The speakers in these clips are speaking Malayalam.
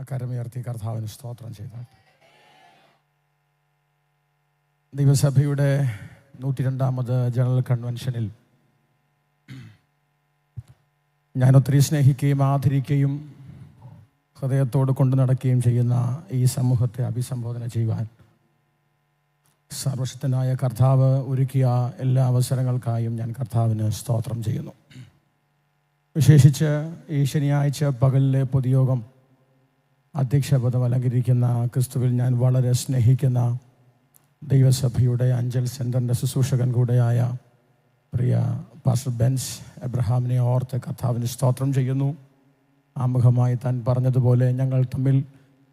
കരമുയർത്തി കർത്താവിന് സ്തോത്രം ചെയ്താൽ. ദൈവസഭയുടെ 102ാമത് ജനറൽ കൺവെൻഷനിൽ ഞാൻ ഒത്തിരി സ്നേഹിക്കുകയും ആദരിക്കുകയും ഹൃദയത്തോട് കൊണ്ടു നടക്കുകയും ചെയ്യുന്ന ഈ സമൂഹത്തെ അഭിസംബോധന ചെയ്യുവാൻ സർവശക്തനായ കർത്താവ് ഒരുക്കിയ എല്ലാ അവസരങ്ങൾക്കായും ഞാൻ കർത്താവിന് സ്തോത്രം ചെയ്യുന്നു. വിശേഷിച്ച് ഈ ശനിയാഴ്ച പകലിലെ പൊതുയോഗം അധ്യക്ഷപദം അലങ്കരിക്കുന്ന ക്രിസ്തുവിൽ ഞാൻ വളരെ സ്നേഹിക്കുന്ന ദൈവസഭയുടെ അഞ്ചൽ സെൻറ്ററിൻ്റെ ശുശ്രൂഷകൻ കൂടെയായ പ്രിയ പാസ്റ്റർ ബെൻസ് എബ്രഹാമിനെ ഓർത്ത് കർത്താവിന് സ്തോത്രം ചെയ്യുന്നു. ആമുഖമായി താൻ പറഞ്ഞതുപോലെ ഞങ്ങൾ തമ്മിൽ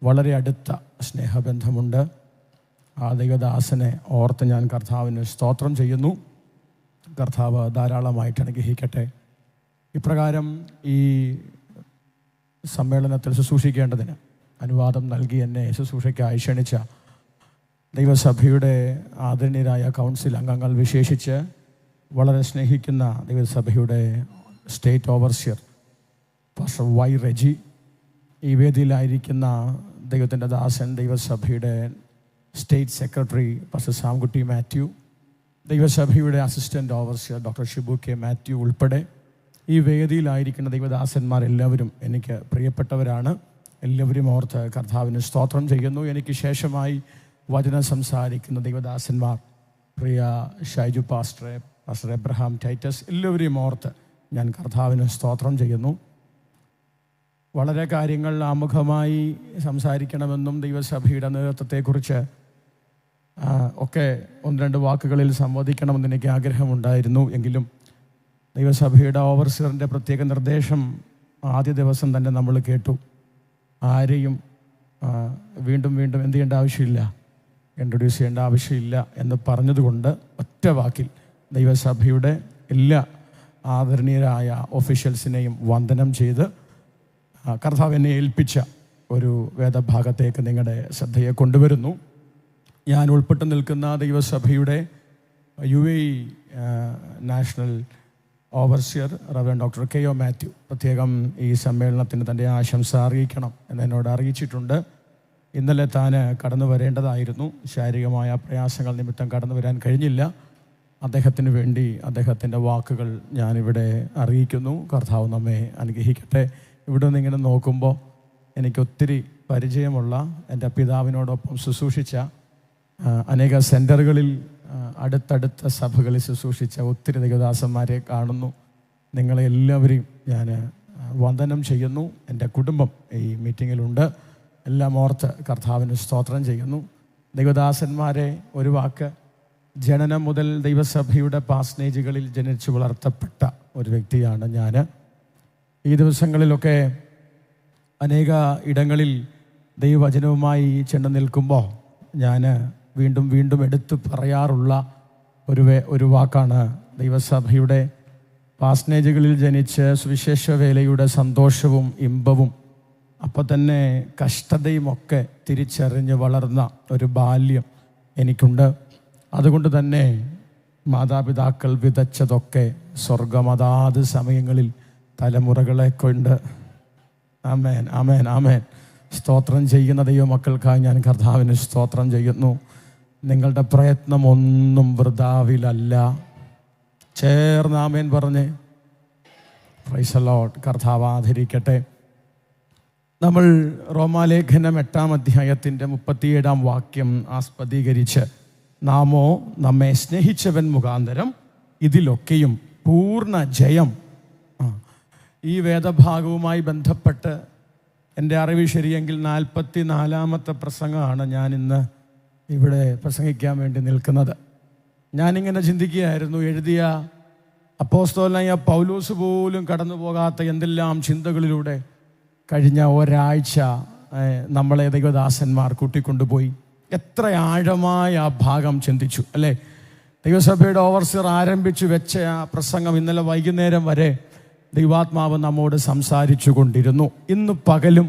വളരെ അടുത്ത സ്നേഹബന്ധമുണ്ട്. ആ ദൈവദാസനെ ഓർത്ത് ഞാൻ കർത്താവിന് സ്തോത്രം ചെയ്യുന്നു. കർത്താവ് ധാരാളമായിട്ട് അനുഗ്രഹിക്കട്ടെ. ഇപ്രകാരം ഈ സമ്മേളനത്തിൽ ശുശ്രൂഷിക്കേണ്ടതിന് അനുവാദം നൽകി എന്നെ ശുശ്രൂഷയ്ക്കായി ക്ഷണിച്ച ദൈവസഭയുടെ ആദരണീയരായ കൗൺസിൽ അംഗങ്ങൾ, വിശേഷിച്ച് വളരെ സ്നേഹിക്കുന്ന ദൈവസഭയുടെ state overseer pastor Y Reji, ഈ വേദിയിലായിരിക്കുന്ന ദൈവത്തിൻ്റെ ദാസൻ ദൈവസഭയുടെ state secretary pastor Samkutty Mathew, ദൈവസഭയുടെ assistant overseer doctor Shibu K Mathew ഉൾപ്പെടെ ഈ വേദിയിലായിരിക്കുന്ന ദൈവദാസന്മാരെല്ലാവരും എനിക്ക് പ്രിയപ്പെട്ടവരാണ്. എല്ലാവരും ഓർത്ത് കർത്താവിന് സ്തോത്രം ചെയ്യുന്നു. എനിക്ക് ശേഷമായി വചനം സംസാരിക്കുന്ന ദൈവദാസന്മാർ, പ്രിയ ഷൈജു പാസ്റ്റർ, പാസ്റ്റർ എബ്രഹാം ടൈറ്റസ്, എല്ലാവരെയും ഓർത്ത് ഞാൻ കർത്താവിന് സ്തോത്രം ചെയ്യുന്നു. വളരെ കാര്യങ്ങൾ ആമുഖമായി സംസാരിക്കണമെന്നും ദൈവസഭയുടെ നേതൃത്വത്തെക്കുറിച്ച് ഒക്കെ ഒന്ന് രണ്ട് വാക്കുകളിൽ സംവദിക്കണമെന്ന് എനിക്ക് ആഗ്രഹമുണ്ടായിരുന്നു. എങ്കിലും ദൈവസഭയുടെ ഓവർസിയറിൻ്റെ പ്രത്യേക നിർദ്ദേശം ആദ്യ ദിവസം തന്നെ നമ്മൾ കേട്ടു. ആരെയും വീണ്ടും വീണ്ടും എന്ത് ചെയ്യേണ്ട ആവശ്യമില്ല, ഇൻട്രൊഡ്യൂസ് ചെയ്യേണ്ട ആവശ്യമില്ല എന്ന് പറഞ്ഞതുകൊണ്ട് ഒറ്റ വാക്കിൽ ദൈവസഭയുടെ എല്ലാ ആദരണീയരായ ഒഫീഷ്യൽസിനെയും വന്ദനം ചെയ്ത് കർത്താവ് എന്നെ ഏൽപ്പിച്ച ഒരു വേദഭാഗത്തേക്ക് നിങ്ങളുടെ ശ്രദ്ധയെ കൊണ്ടുവരുന്നു. ഞാൻ ഉൾപ്പെട്ട് നിൽക്കുന്ന ദൈവസഭയുടെ UAE national overseer reverend doctor കെ.ഒ. Mathew പ്രത്യേകം ഈ സമ്മേളനത്തിന് തൻ്റെ ആശംസ അറിയിക്കണം എന്നോട് അറിയിച്ചിട്ടുണ്ട്. ഇന്നലെ താൻ കടന്നു വരേണ്ടതായിരുന്നു. ശാരീരികമായ പ്രയാസങ്ങൾ നിമിത്തം കടന്നു വരാൻ കഴിഞ്ഞില്ല. അദ്ദേഹത്തിന് വേണ്ടി അദ്ദേഹത്തിൻ്റെ വാക്കുകൾ ഞാനിവിടെ അറിയിക്കുന്നു. കർത്താവ് നമ്മെ അനുഗ്രഹിക്കട്ടെ. ഇവിടെ നിന്ന് ഇങ്ങനെ നോക്കുമ്പോൾ എനിക്കൊത്തിരി പരിചയമുള്ള എൻ്റെ പിതാവിനോടൊപ്പം ശുശ്രൂഷിച്ച അനേക സെൻറ്ററുകളിൽ അടുത്തടുത്ത സഭകളിൽ ശുശ്രൂഷിച്ച ഒത്തിരി ദൈവദാസന്മാരെ കാണുന്നു. നിങ്ങളെ എല്ലാവരെയും ഞാൻ വന്ദനം ചെയ്യുന്നു. എൻ്റെ കുടുംബം ഈ മീറ്റിങ്ങിലുണ്ട്. എല്ലാം ഓർത്ത് കർത്താവിന് സ്തോത്രം ചെയ്യുന്നു. ദൈവദാസന്മാരെ ഒരു വാക്ക്, ജനനം മുതൽ ദൈവസഭയുടെ പാസ്നേജുകളിൽ ജനിച്ചു വളർത്തപ്പെട്ട ഒരു വ്യക്തിയാണ് ഞാൻ. ഈ ദിവസങ്ങളിലൊക്കെ അനേക ഇടങ്ങളിൽ ദൈവവചനവുമായി ചെന്ന് നിൽക്കുമ്പോൾ ഞാൻ വീണ്ടും വീണ്ടും എടുത്തു പറയാറുള്ള ഒരു വാക്കാണ് ദൈവസഭയുടെ പാസ്നേജുകളിൽ ജനിച്ച് സുവിശേഷ വേലയുടെ സന്തോഷവും ഇമ്പവും അപ്പം തന്നെ കഷ്ടതയുമൊക്കെ തിരിച്ചറിഞ്ഞ് വളർന്ന ഒരു ബാല്യം എനിക്കുണ്ട്. അതുകൊണ്ട് തന്നെ മാതാപിതാക്കൾ വിതച്ചതൊക്കെ സ്വർഗം അതാത് സമയങ്ങളിൽ തലമുറകളെ കൊണ്ട് ആമേൻ ആമേൻ ആമേൻ സ്തോത്രം ചെയ്യുന്ന ദൈവമക്കൾക്കായി ഞാൻ കർത്താവിന് സ്തോത്രം ചെയ്യുന്നു. നിങ്ങളുടെ പ്രയത്നമൊന്നും വൃഥാവിലല്ല. ചേർന്ന് ആമേൻ പറഞ്ഞ് പ്രൈസ് ദി ലോർഡ്. കർത്താവ് ആദരിക്കട്ടെ. നമ്മൾ റോമാലേഖനം 8-ാം അധ്യായത്തിൻ്റെ 37-ാം വാക്യം ആസ്പദീകരിച്ച്, നാമോ നമ്മെ സ്നേഹിച്ചവൻ മുഖാന്തരം ഇതിലൊക്കെയും പൂർണ്ണ ജയം. ഈ വേദഭാഗവുമായി ബന്ധപ്പെട്ട് എൻ്റെ അറിവ് ശരിയെങ്കിൽ 44-ാമത്തെ പ്രസംഗമാണ് ഞാൻ ഇന്ന് ഇവിടെ പ്രസംഗിക്കാൻ വേണ്ടി നിൽക്കുന്നത്. ഞാനിങ്ങനെ ചിന്തിക്കുകയായിരുന്നു, എഴുതിയ അപ്പോസ്തലനായ പൗലോസ് പോലും കടന്നു പോകാത്ത എന്തെല്ലാം ചിന്തകളിലൂടെ കഴിഞ്ഞ ഒരാഴ്ച നമ്മളെ ദൈവദാസന്മാർ കൂട്ടിക്കൊണ്ടുപോയി. എത്ര ആഴമായ ആ ഭാഗം ചിന്തിച്ചു അല്ലേ. ദൈവസഭയുടെ ഓവർസിയർ ആരംഭിച്ചു വെച്ച ആ പ്രസംഗം ഇന്നലെ വൈകുന്നേരം വരെ ദൈവാത്മാവ് നമ്മോട് സംസാരിച്ചു കൊണ്ടിരുന്നു. ഇന്ന് പകലും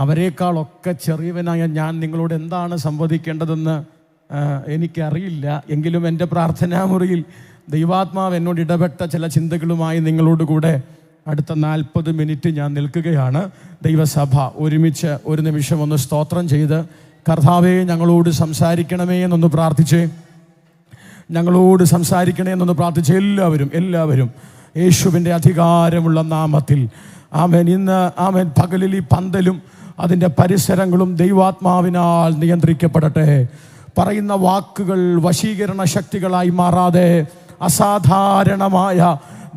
അവരെക്കാളൊക്കെ ചെറിയവനായ ഞാൻ നിങ്ങളോട് എന്താണ് സംവദിക്കേണ്ടതെന്ന് എനിക്കറിയില്ല. എങ്കിലും എൻ്റെ പ്രാർത്ഥനാമുറിയിൽ ദൈവാത്മാവ് എന്നോട് ഇടപെട്ട ചില ചിന്തകളുമായി നിങ്ങളോട് കൂടെ അടുത്ത 40 മിനിറ്റ് ഞാൻ നിൽക്കുകയാണ്. ദൈവസഭ ഒരുമിച്ച് ഒരു നിമിഷം ഒന്ന് സ്തോത്രം ചെയ്ത് കർത്താവേ ഞങ്ങളോട് സംസാരിക്കണമേ എന്നൊന്ന് പ്രാർത്ഥിച്ചേ. ഞങ്ങളോട് സംസാരിക്കണേ എന്നൊന്ന് പ്രാർത്ഥിച്ച് എല്ലാവരും യേശുവിൻ്റെ അധികാരമുള്ള നാമത്തിൽ ആമേൻ. ഇന്ന് ആമേൻ പകലിൽ ഈ പന്തലും അതിൻ്റെ പരിസരങ്ങളും ദൈവാത്മാവിനാൽ നിയന്ത്രിക്കപ്പെടട്ടെ. പറയുന്ന വാക്കുകൾ വശീകരണ ശക്തികളായി മാറാതെ അസാധാരണമായ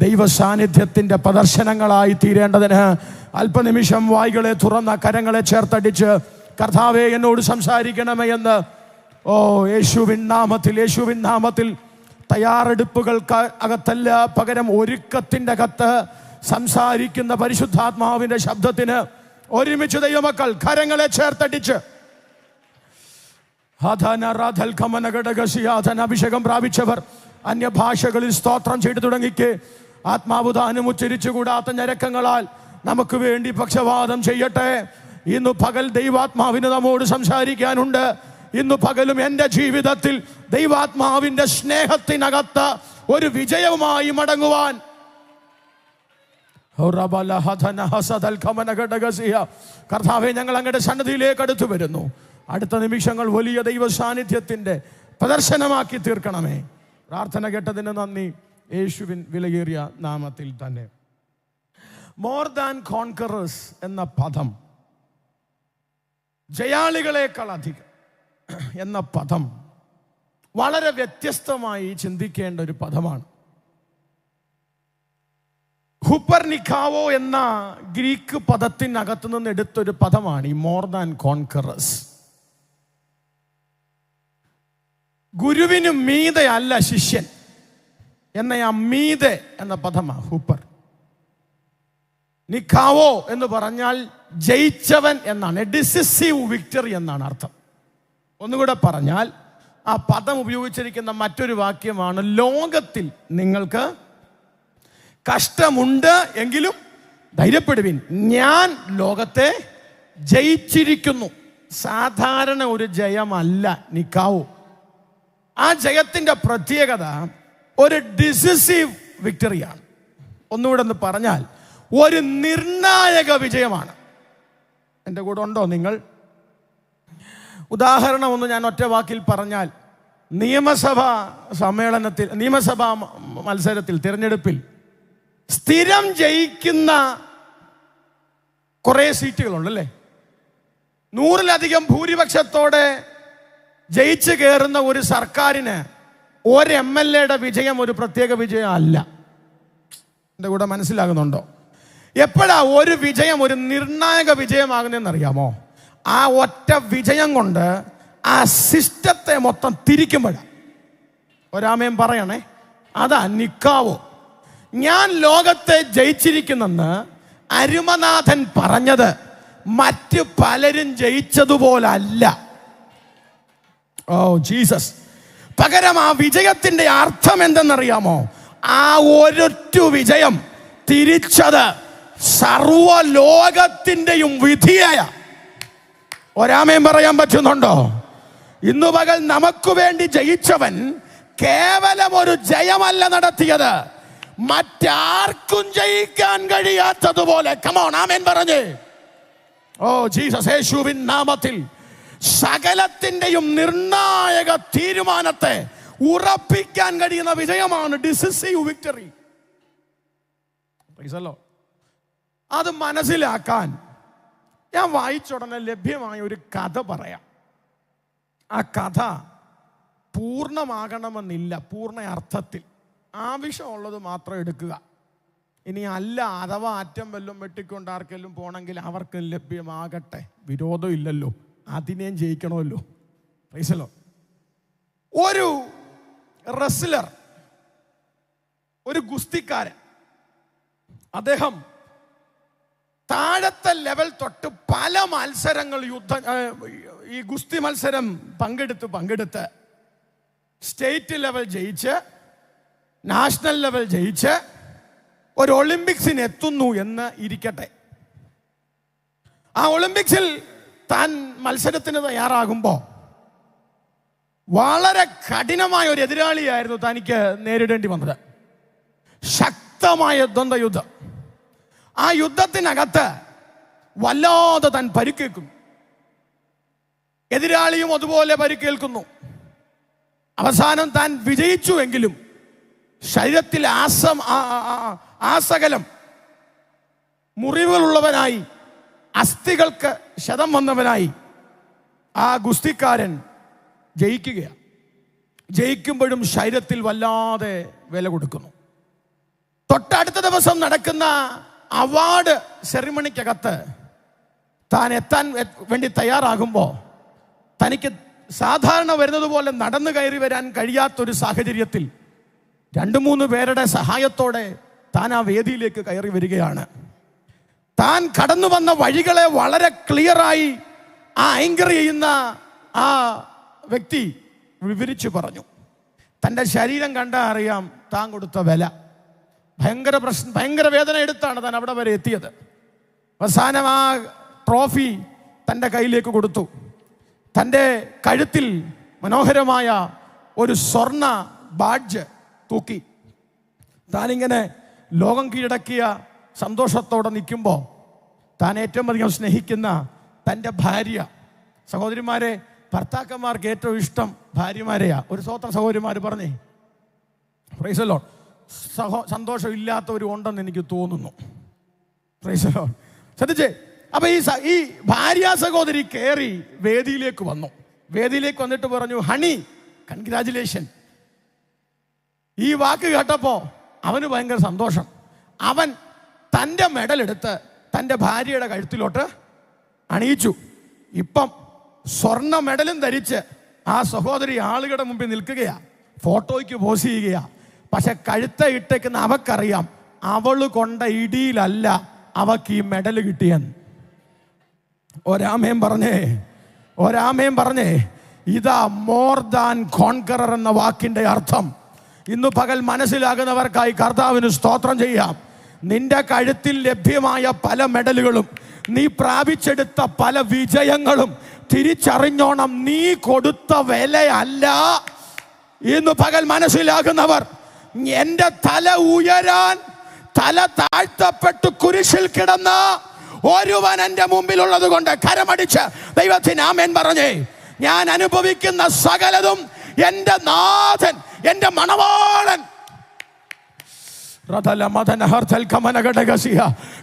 ദൈവ സാന്നിധ്യത്തിൻ്റെ പ്രദർശനങ്ങളായി തീരേണ്ടതിന് അല്പനിമിഷം വായ്കളെ തുറന്ന കരങ്ങളെ ചേർത്തടിച്ച് കർത്താവേ എന്നോട് സംസാരിക്കണമേ എന്ന് യേശുവിൻ നാമത്തിൽ തയ്യാറെടുപ്പുകൾക്ക് അകത്തല്ല, പകരം ഒരുക്കത്തിൻ്റെ അകത്ത് സംസാരിക്കുന്ന പരിശുദ്ധാത്മാവിൻ്റെ ശബ്ദത്തിന് ഒരുമിച്ച് ദൈവമക്കൾ കരങ്ങളെ ചേർത്തടിച്ച് അഭിഷേകം പ്രാപിച്ചവർ അന്യഭാഷകളിൽ സ്തോത്രം ചെയ്തു തുടങ്ങിക്ക്. ആത്മാവുദാനം ഉച്ചരിച്ചുകൂടാത്ത ഞരക്കങ്ങളാൽ നമുക്ക് വേണ്ടി പക്ഷവാദം ചെയ്യട്ടെ. ഇന്നു പകൽ ദൈവാത്മാവിന് നമ്മോട് സംസാരിക്കാനുണ്ട്. ഇന്നു പകലും എൻ്റെ ജീവിതത്തിൽ ദൈവാത്മാവിൻ്റെ സ്നേഹത്തിനകത്ത് ഒരു വിജയവുമായി മടങ്ങുവാൻ കർത്താവേ ഞങ്ങൾ അങ്ങയുടെ സന്നിധിയിലേക്ക് അടുത്തു വരുന്നു. അടുത്ത നിമിഷങ്ങൾ വലിയ ദൈവ സാന്നിധ്യത്തിൻ്റെ പ്രദർശനമാക്കി തീർക്കണമേ. പ്രാർത്ഥന കേട്ടതിന് നന്ദി, യേശുവിൻ വിലയേറിയ നാമത്തിൽ തന്നെ. മോർ ദാൻ കോൺകറേഴ്സ് എന്ന പദം, ജയാളികളെക്കാൾ അധികം എന്ന പദം വളരെ വ്യത്യസ്തമായി ചിന്തിക്കേണ്ട ഒരു പദമാണ്. ഹുപ്പർനിക്കാവോ എന്ന ഗ്രീക്ക് പദത്തിനകത്തു നിന്ന് എടുത്തൊരു പദമാണ് ഈ മോർ ദാൻ കോൺകറേഴ്സ്. ഗുരുവിനു മീതെ അല്ല ശിഷ്യൻ എന്ന ആ മീതെ എന്ന പദമാണ് ഹൂപ്പർ. നിക്കാവോ എന്ന് പറഞ്ഞാൽ ജയിച്ചവൻ എന്നാണ്, എ ഡിസിസീവ് വിക്ടറി എന്നാണ് അർത്ഥം. ഒന്നുകൂടെ പറഞ്ഞാൽ ആ പദം ഉപയോഗിച്ചിരിക്കുന്ന മറ്റൊരു വാക്യമാണ്, ലോകത്തിൽ നിങ്ങൾക്ക് കഷ്ടമുണ്ട് എങ്കിലും ധൈര്യപ്പെടുവിൻ, ഞാൻ ലോകത്തെ ജയിച്ചിരിക്കുന്നു. സാധാരണ ഒരു ജയമല്ല നിക്കാവോ. ആ ജയത്തിൻ്റെ പ്രത്യേകത ഒരു ഡിസിസീവ് വിക്ടറിയാണ്. ഒന്നുകൂടെ ഒന്ന് പറഞ്ഞാൽ ഒരു നിർണായക വിജയമാണ്. എൻ്റെ കൂടെ ഉണ്ടോ നിങ്ങൾ? ഉദാഹരണം ഒന്ന് ഞാൻ ഒറ്റ വാക്കിൽ പറഞ്ഞാൽ, നിയമസഭാ മത്സരത്തിൽ തിരഞ്ഞെടുപ്പിൽ സ്ഥിരം ജയിക്കുന്ന കുറേ സീറ്റുകളുണ്ടല്ലേ. 100-ലധികം ഭൂരിപക്ഷത്തോടെ ജയിച്ചു കയറുന്ന ഒരു സർക്കാരിന് ഒരു MLA വിജയം ഒരു പ്രത്യേക വിജയം അല്ല. എൻ്റെ കൂടെ മനസ്സിലാകുന്നുണ്ടോ? എപ്പോഴാ ഒരു വിജയം ഒരു നിർണായക വിജയമാകുന്നതെന്നറിയാമോ? ആ ഒറ്റ വിജയം കൊണ്ട് ആ സിസ്റ്റത്തെ മൊത്തം തിരിക്കുമ്പോഴാണ്. ഒരാമയം പറയണേ, അതാ നിക്കാവോ. ഞാൻ ലോകത്തെ ജയിച്ചിരിക്കുന്നെന്ന് അരുമനാഥൻ പറഞ്ഞത് മറ്റ് പലരും ജയിച്ചതുപോലല്ല. Oh Jesus. പകരം ആ വിജയത്തിന്റെ അർത്ഥം എന്തെന്നറിയാമോ? ആ ഒരൊറ്റ വിജയം തിരിച്ചത് സർവലോകത്തിന്റെയും വിധിയായ. ഒരാമയം പറയാൻ പറ്റുന്നുണ്ടോ? ഇന്നു പകൽ നമുക്ക് വേണ്ടി ജയിച്ചവൻ കേവലം ഒരു ജയമല്ല നടത്തിയത്, മറ്റാർക്കും ജയിക്കാൻ കഴിയാത്തതുപോലെ. കമോൺ ആമേൻ പറഞ്ഞേ. Oh Jesus. യേശുവിൻ നാമത്തിൽ സകലത്തിന്റെയും നിർണായക തീരുമാനത്തെ ഉറപ്പിക്കാൻ കഴിയുന്ന വിജയമാണ് ഡിസിസീവ് വിക്ടറി. അത് മനസ്സിലാക്കാൻ ഞാൻ വായിച്ചുടനെ ലഭ്യമായ ഒരു കഥ പറയാം. ആ കഥ പൂർണ്ണമാകണമെന്നില്ല, പൂർണ്ണ അർത്ഥത്തിൽ ആവശ്യമുള്ളത് മാത്രം എടുക്കുക. ഇനി അല്ല അഥവാ അറ്റം വല്ലതും വെട്ടിക്കൊണ്ട് ആർക്കെല്ലാം പോകണമെങ്കിൽ അവർക്ക് ലഭ്യമാകട്ടെ, വിരോധം ഇല്ലല്ലോ, അതിനെയും ജയിക്കണമല്ലോ. പ്രൈസലോ. ഒരു റെസ്ലർ, ഒരു ഗുസ്തിക്കാരൻ, അദ്ദേഹം താഴത്തെ ലെവൽ തൊട്ട് പല മത്സരങ്ങൾ ഈ ഗുസ്തി മത്സരം പങ്കെടുത്ത് സ്റ്റേറ്റ് ലെവൽ ജയിച്ച് നാഷണൽ ലെവൽ ജയിച്ച് ഒരു ഒളിമ്പിക്സിന് എത്തുന്നു എന്ന് ഇരിക്കട്ടെ. ആ ഒളിമ്പിക്സിൽ താൻ മത്സരത്തിന് തയ്യാറാകുമ്പോൾ വളരെ കഠിനമായ ഒരു എതിരാളിയായിരുന്നു തനിക്ക് നേരിടേണ്ടി വന്നത്. ശക്തമായ ദ്വന്ദ്വയുദ്ധം. ആ യുദ്ധത്തിനകത്ത് വല്ലാതെ താൻ പരിക്കേൽക്കുന്നു. എതിരാളിയും അതുപോലെ പരിക്കേൽക്കുന്നു. അവസാനം താൻ വിജയിച്ചുവെങ്കിലും ശരീരത്തിൽ ആസകലം മുറിവുകളുള്ളവനായി, അസ്ഥികൾക്ക് ക്ഷതം വന്നവനായി ആ ഗുസ്തിക്കാരൻ ജയിക്കുകയാണ്. ജയിക്കുമ്പോഴും ശരീരത്തിൽ വല്ലാതെ വില കൊടുക്കുന്നു. തൊട്ടടുത്ത ദിവസം നടക്കുന്ന അവാർഡ് സെറിമണിക്കകത്ത് താൻ എത്താൻ വേണ്ടി തയ്യാറാകുമ്പോൾ തനിക്ക് സാധാരണ വരുന്നത് പോലെ നടന്നു കയറി വരാൻ കഴിയാത്തൊരു സാഹചര്യത്തിൽ 2-3 പേരുടെ സഹായത്തോടെ താൻ ആ വേദിയിലേക്ക് കയറി വരികയാണ്. താൻ കടന്നു വന്ന വഴികളെ വളരെ ക്ലിയറായി ആ ആങ്കർ ചെയ്യുന്ന ആ വ്യക്തി വിവരിച്ചു പറഞ്ഞു. തൻ്റെ ശരീരം കണ്ടാൽ അറിയാം താൻ കൊടുത്ത വില. ഭയങ്കര വേദന എടുത്താണ് താൻ അവിടെ വരെ എത്തിയത്. അവസാനം ആ ട്രോഫി തൻ്റെ കയ്യിലേക്ക് കൊടുത്തു. തൻ്റെ കഴുത്തിൽ മനോഹരമായ ഒരു സ്വർണ്ണ ബാഡ്ജ് തൂക്കി. താനിങ്ങനെ ലോകം കീഴടക്കിയ സന്തോഷത്തോടെ നിൽക്കുമ്പോൾ താൻ ഏറ്റവും അധികം സ്നേഹിക്കുന്ന തൻ്റെ ഭാര്യ, സഹോദരിമാരെ, ഭർത്താക്കന്മാർക്ക് ഏറ്റവും ഇഷ്ടം ഭാര്യമാരെയാ. ഒരു സ്വതന്ത്ര സഹോദരിമാർ പറഞ്ഞേ, പ്രൈസ് ദി ലോർഡ്. സന്തോഷം ഇല്ലാത്തവരും ഉണ്ടെന്ന് എനിക്ക് തോന്നുന്നു. Praise the Lord. ശ്രദ്ധിച്ചേ. അപ്പൊ ഈ ഭാര്യ സഹോദരി കയറി വേദിയിലേക്ക് വന്നു. വേദിയിലേക്ക് വന്നിട്ട് പറഞ്ഞു, ഹണി കൺഗ്രാജുലേഷൻ. ഈ വാക്ക് കേട്ടപ്പോൾ അവന് ഭയങ്കര സന്തോഷം. അവൻ തൻ്റെ മെഡൽ എടുത്ത് തൻ്റെ ഭാര്യയുടെ കഴുത്തിലോട്ട് അണിയിച്ചു. ഇപ്പം സ്വർണ്ണ മെഡലും ധരിച്ച് ആ സഹോദരി ആളുകളുടെ മുമ്പിൽ നിൽക്കുകയാ, ഫോട്ടോയ്ക്ക് പോസ് ചെയ്യുകയാ. പക്ഷെ കഴുത്ത ഇട്ടേക്കുന്ന അവക്കറിയാം അവള് കൊണ്ട ഇടിയിലല്ല അവക്ക് ഈ മെഡൽ കിട്ടിയെന്ന്. ഒരാമേൻ പറഞ്ഞേ. ഇതാ മോർ ദാൻ കോൺകറർ എന്ന വാക്കിന്റെ അർത്ഥം ഇന്ന് പകൽ മനസ്സിലാകുന്നവർക്കായി കർത്താവിന് സ്തോത്രം ചെയ്യാം. നിന്റെ കഴുത്തിൽ ലഭ്യമായ പല മെഡലുകളും, നീ പ്രാപിച്ചെടുത്ത പല വിജയങ്ങളും തിരിച്ചറിഞ്ഞോണം, നീ കൊടുത്ത വിലയല്ല. ഇന്ന് പകൽ മനസ്സിലാകുന്നവർ, എന്റെ തല ഉയരാൻ തല താഴ്ത്തപ്പെട്ടു കുരിശിൽ കിടന്ന ഒരുവൻ എൻ്റെ മുമ്പിലുള്ളത് കൊണ്ട് കരമടിച്ച് ദൈവത്തിന് ആമേൻ പറഞ്ഞേ. ഞാൻ അനുഭവിക്കുന്ന സകലതും എൻ്റെ നാഥൻ, എൻ്റെ മണവാളൻ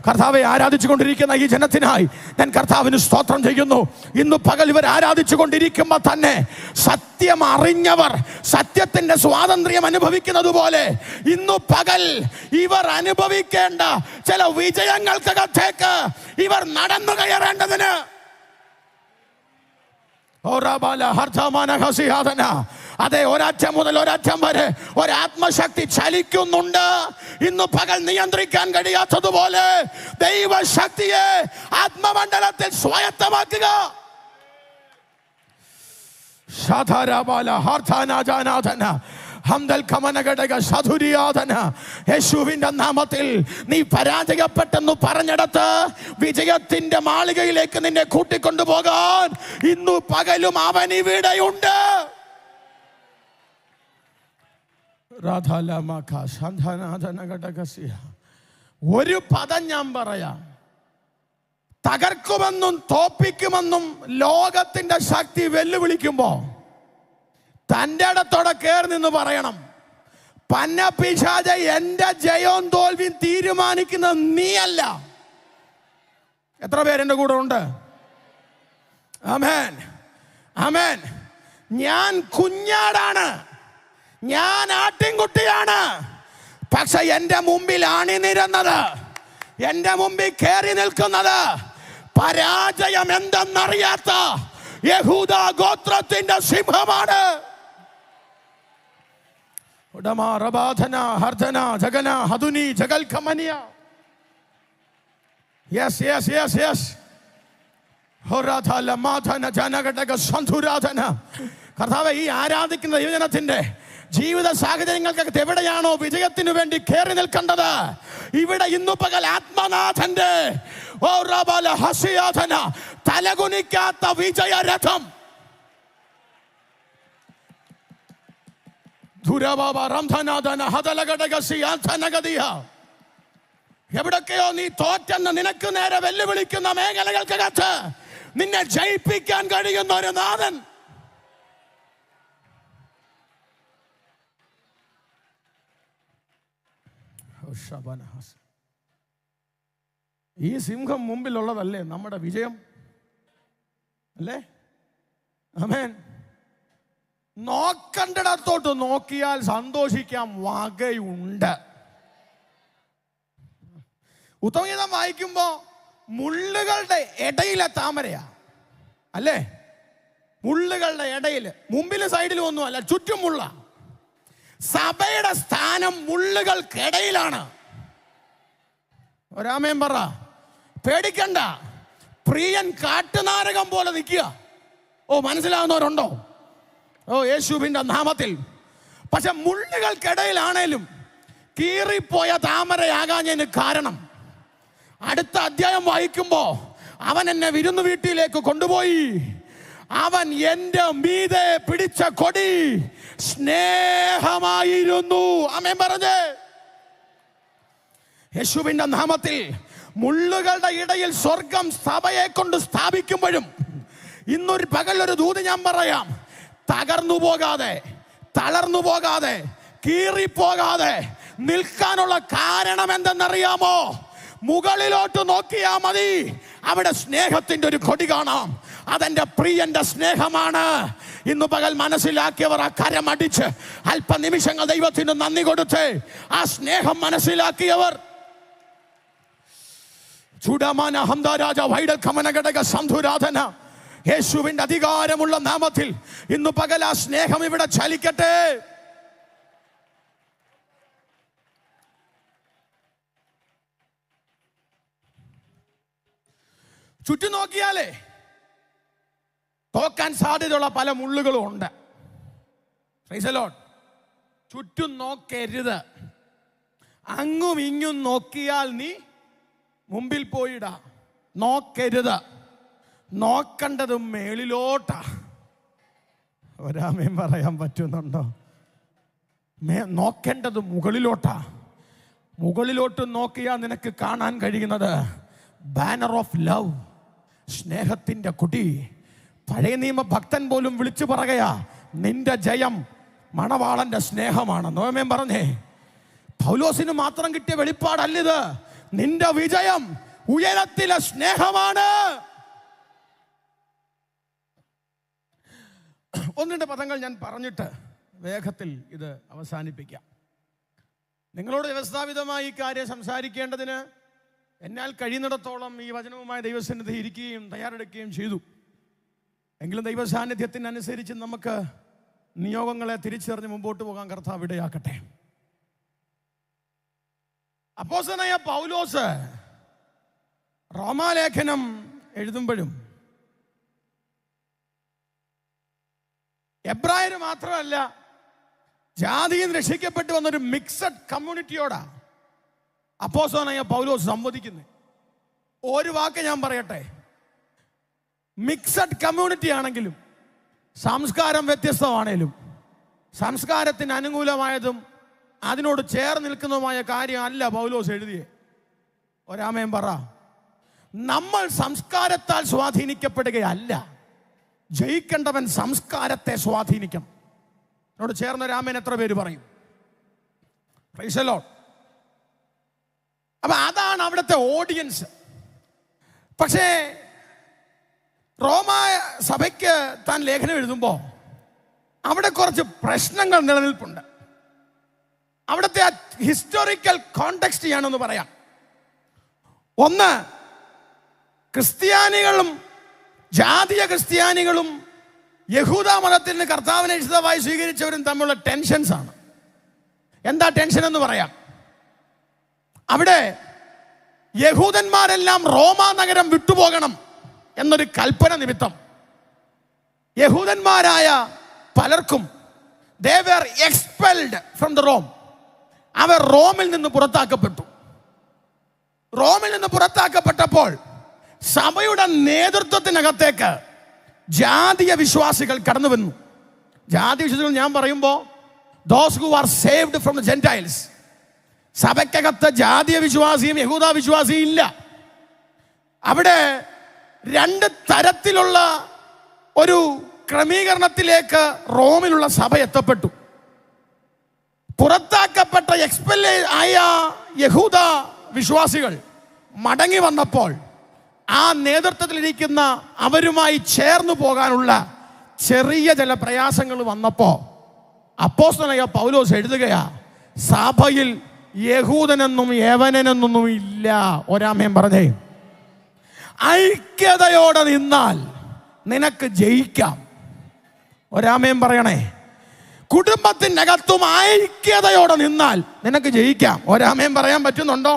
കർത്താവെ ആരാധിച്ചു കൊണ്ടിരിക്കുന്ന ഈ ജനത്തിനായി ഞാൻ കർത്താവിന് സ്തോത്രം ചെയ്യുന്നു. ഇന്ന് പകൽ ഇവർ ആരാധിച്ചു കൊണ്ടിരിക്കുമ്പോൾ തന്നെ സത്യം അറിഞ്ഞവർ സത്യത്തിന്റെ സ്വാതന്ത്ര്യം അനുഭവിക്കുന്നത് പോലെ ഇന്നു പകൽ ഇവർ അനുഭവിക്കേണ്ട ചില വിജയങ്ങൾക്കകത്തേക്ക് ഇവർ നടന്നു കയറേണ്ടതിന് അതെ, ഒരറ്റം മുതൽ ഒരറ്റം വരെ ഒരാത്മശക്തി ചലിക്കുന്നുണ്ട്. ഇന്ന് പകൽ നിയന്ത്രിക്കാൻ കഴിയാത്തതുപോലെ ദൈവശക്തിയെ ആത്മമണ്ഡലത്തിൽ സ്വായത്തമാക്കുക. യേശുവിന്റെ നാമത്തിൽ നീ പരാജയപ്പെട്ടെന്ന് പറഞ്ഞിടത്ത് വിജയത്തിന്റെ മാളികയിലേക്ക് നിന്നെ കൂട്ടിക്കൊണ്ടുപോകാൻ ഇന്നു പകലും അവൻ ഇവിടെയുണ്ട്. ഒരു പദം ഞാൻ പറയാം, തകർക്കുമെന്നും തോപ്പിക്കുമെന്നും ലോകത്തിന്റെ ശക്തി വെല്ലുവിളിക്കുമ്പോ തൻ്റെ ഇടത്തോടെ കയറി നിന്ന് പറയണം, പന്ന പിശാച, എന്റെ ജയവും തോൽവിയും തീരുമാനിക്കുന്നത് നീയല്ല. എത്ര പേരെന്റെ കൂടെ ഉണ്ട്? ആമേൻ, ആമേൻ. ഞാൻ കുഞ്ഞാടാണ്, ഞാൻ ആട്ടിൻകുട്ടിയാണ്. പക്ഷെ എന്റെ മുമ്പിൽ അണിനിരന്നത്, എന്റെ മുമ്പിൽ കയറി നിൽക്കുന്നത് പരാജയം എന്തെന്നറിയാത്ത യഹൂദ ഗോത്രത്തിന്റെ സിംഹമാണ്. കർത്താവേ, ഈ ആരാധിക്കുന്ന യുവജനത്തിന്റെ ജീവിത സാഹചര്യങ്ങൾക്കകത്ത് എവിടെയാണോ വിജയത്തിന് വേണ്ടി കയറി നിൽക്കേണ്ടത്, ഇവിടെ ഇന്നു പകൽ ആത്മനാഥന്റെ തലകുനിക്കാത്ത വിജയരഥം എവിടൊക്കെയോ നീ തോറ്റെന്ന് നിനക്ക് നേരെ വെല്ലുവിളിക്കുന്ന മേഖലകൾക്കകത്ത് നിന്നെ ജയിപ്പിക്കാൻ കഴിയുന്ന ഒരു നാഥൻ. ഈ സിംഹം മുമ്പിലുള്ളതല്ലേ നമ്മുടെ വിജയം അല്ലേ? ആമേൻ. നോക്കണ്ടിടത്തോട്ട് നോക്കിയാൽ സന്തോഷിക്കാൻ വകയുണ്ട്. ഉത്തമഗീതം വായിക്കുമ്പോ മുള്ളുകളുടെ ഇടയിലെ താമരയാ അല്ലേ? മുള്ളുകളുടെ ഇടയിൽ, മുമ്പിലും സൈഡിലും ഒന്നും അല്ല, ചുറ്റും മുള്ള. സഭയുടെ സ്ഥാനം മുള്ളുകൾക്കിടയിലാണ്. ഒരാമേൻ പറ. പേടിക്കണ്ട, പ്രിയൻ കാട്ടുനാരകം പോലെ നിൽക്കുക. ഓ, മനസ്സിലാവുന്നവരുണ്ടോ? ഓ, യേശുവിന്റെ നാമത്തിൽ. പക്ഷെ മുള്ളുകൾക്കിടയിലാണേലും കീറിപ്പോയ താമരയാകാഞ്ഞതിന് കാരണം അടുത്ത അധ്യായം വായിക്കുമ്പോ അവൻ എന്നെ വിരുന്നു വീട്ടിലേക്ക് കൊണ്ടുപോയി. അവൻ എന്റെ മീതെ പിടിച്ച കൊടി സ്നേഹമായിരുന്നു. ആമേൻ പറഞ്ഞേ. യേശുവിന്റെ നാമത്തിൽ മുള്ളുകളുടെ ഇടയിൽ സ്വർഗം സഭയെ കൊണ്ട് സ്ഥാപിക്കുമ്പോഴും ഇന്നൊരു പകലൊരു ദൂത് ഞാൻ പറയാം. തകർന്നു പോകാതെ, തളർന്നു പോകാതെ, കീറിപ്പോകാതെ നിൽക്കാനുള്ള കാരണം എന്തെന്നറിയാമോ? മുകളിലോട്ട് നോക്കിയാ മതി, അവിടെ സ്നേഹത്തിന്റെ ഒരു കൊടി കാണാം. അതെന്റെ പ്രിയന്റെ സ്നേഹമാണ്. ഇന്നു പകൽ മനസ്സിലാക്കിയവർ ആ കരമടിച്ച് അല്പനിമിഷങ്ങൾ ദൈവത്തിന് നന്ദി കൊടുത്ത് ആ സ്നേഹം മനസ്സിലാക്കിയവർ ചൂടമാന ഹംദാരാജ വൈഡൽ കമനഘടക സന്ധുരാധന യേശുവിന്റെ അധികാരമുള്ള നാമത്തിൽ ഇന്നു പകൽ ആ സ്നേഹം ഇവിടെ ചലിക്കട്ടെ. ചുറ്റും നോക്കിയാലേ തോക്കാൻ സാധ്യതയുള്ള പല മുള്ളുകളും ഉണ്ട്. Praise the Lord. ചുറ്റും നോക്കരുത്. അങ്ങും ഇങ്ങും നോക്കിയാൽ നീ മുമ്പിൽ പോയിടാ. നോക്കരുത്. നോക്കേണ്ടത് മേളിലോട്ടാ. ഒരാമേൻ പറയാൻ പറ്റുന്നുണ്ടോ? നോക്കേണ്ടത് മുകളിലോട്ടാ. മുകളിലോട്ട് നോക്കിയാൽ നിനക്ക് കാണാൻ കഴിയുന്നത് ബാനർ ഓഫ് ലവ്, സ്നേഹത്തിന്റെ കൊടി. പഴയ നിയമ ഭക്തൻ പോലും വിളിച്ചു പറയുകയാ, നിന്റെ ജയം മണവാളന്റെ സ്നേഹമാണ്. നോമേൻ പറഞ്ഞേ. പൗലോസിന് മാത്രം കിട്ടിയ വെളിപ്പാടല്ലിത്. നിന്റെ വിജയം ഉയരത്തിലെ സ്നേഹമാണ്. ഒന്നിന്റെ പദങ്ങൾ ഞാൻ പറഞ്ഞിട്ട് വേഗത്തിൽ ഇത് അവസാനിപ്പിക്കാം. നിങ്ങളോട് വ്യവസ്ഥാപിതമായി ഈ കാര്യം സംസാരിക്കേണ്ടതിന് എന്നാൽ കഴിയുന്നിടത്തോളം ഈ വചനവുമായി ദൈവസന്നിധി ഇരിക്കുകയും തയ്യാറെടുക്കുകയും ചെയ്തു. എങ്കിലും ദൈവസാന്നിധ്യത്തിനനുസരിച്ച് നമുക്ക് നിയോഗങ്ങളെ തിരിച്ചറിഞ്ഞ് മുമ്പോട്ട് പോകാൻ കർത്താവ് ഇടയാക്കട്ടെ. അപ്പോസ്തലനായ പൗലോസ് റോമാലേഖനം എഴുതുമ്പോഴും എബ്രായര് മാത്രമല്ല, ജാതിയിൽ രക്ഷിക്കപ്പെട്ടു വന്നൊരു മിക്സഡ് കമ്മ്യൂണിറ്റിയോടാ അപ്പോസ്തലനായ പൗലോസ് സംവദിക്കുന്നത്. ഒരു വാക്ക് ഞാൻ പറയട്ടെ. മിക്സഡ് കമ്മ്യൂണിറ്റി ആണെങ്കിലും സംസ്കാരം വ്യത്യസ്തമാണേലും സംസ്കാരത്തിന് അനുകൂലമായതും അതിനോട് ചേർന്ന് നിൽക്കുന്നതുമായ കാര്യമല്ല പൗലോസ് എഴുതിയേ. ഒരാമേൻ പറ. നമ്മൾ സംസ്കാരത്താൽ സ്വാധീനിക്കപ്പെടുകയല്ല, ജയിക്കേണ്ടവൻ സംസ്കാരത്തെ സ്വാധീനിക്കണം. എന്നോട് ചേർന്ന രാമൻ എത്ര പേര് പറയും? Praise the Lord. അപ്പൊ അതാണ് അവിടുത്തെ ഓഡിയൻസ്. പക്ഷേ റോമാ സഭയ്ക്ക് താൻ ലേഖനം എഴുതുമ്പോൾ അവിടെ കുറച്ച് പ്രശ്നങ്ങൾ നിലനിൽപ്പുണ്ട്. അവിടുത്തെ ഹിസ്റ്റോറിക്കൽ കോണ്ടെക്സ്റ്റ് ഞാനൊന്ന് പറയാം. ഒന്ന്, ക്രിസ്ത്യാനികളും ജാതീയ ക്രിസ്ത്യാനികളും യഹൂദ മതത്തിൽ നിന്ന് കർത്താവിനെ വിശുദ്ധമായി സ്വീകരിച്ചവരും തമ്മിലുള്ള ടെൻഷൻസ് ആണ്. എന്താ ടെൻഷൻ എന്ന് പറയാം. അവിടെ യഹൂദന്മാരെല്ലാം റോമാ നഗരം വിട്ടുപോകണം എന്നൊരു കൽപ്പന നിമിത്തം യഹൂദന്മാരായ പലർക്കും they were expelled from the Rome. അവർ റോമിൽ നിന്ന് പുറത്താക്കപ്പെട്ടു. റോമിൽ നിന്ന് പുറത്താക്കപ്പെട്ടപ്പോൾ സഭയുടെ നേതൃത്വത്തിനകത്തേക്ക് ജാതീയ വിശ്വാസികൾ കടന്നു വന്നു. ജാതീയ വിശ്വാസികൾ ഞാൻ പറയുമ്പോൾ those who are saved from the Gentiles, സഭയ്ക്കകത്ത് ജാതീയ വിശ്വാസിയും യഹൂദ വിശ്വാസിയും ഇല്ല. അവിടെ രണ്ട് തരത്തിലുള്ള ഒരു ക്രമീകരണത്തിലേക്ക് റോമിലുള്ള സഭ എത്തപ്പെട്ടു. പുറത്താക്കപ്പെട്ട എക്സ്പെൽ ആയ യഹൂദ വിശ്വാസികൾ മടങ്ങി വന്നപ്പോൾ ആ നേതൃത്വത്തിലിരിക്കുന്ന അവരുമായി ചേർന്നു പോകാനുള്ള ചെറിയ ചില പ്രയാസങ്ങൾ വന്നപ്പോൾ അപ്പോസ്തലനായ പൗലോസ് എഴുതുകയാ, സഭയിൽ യഹൂദനെന്നും യവനനെന്നൊന്നും ഇല്ല. ഒരാമേൻ പറഞ്ഞേ. ഐക്യതയോടെ നിന്നാൽ നിനക്ക് ജയിക്കാം. ഒരാമേൻ പറയണേ. കുടുംബത്തിനകത്തും ഐക്യതയോടെ നിന്നാൽ നിനക്ക് ജയിക്കാം. ഒരാമേൻ പറയാൻ പറ്റുന്നുണ്ടോ?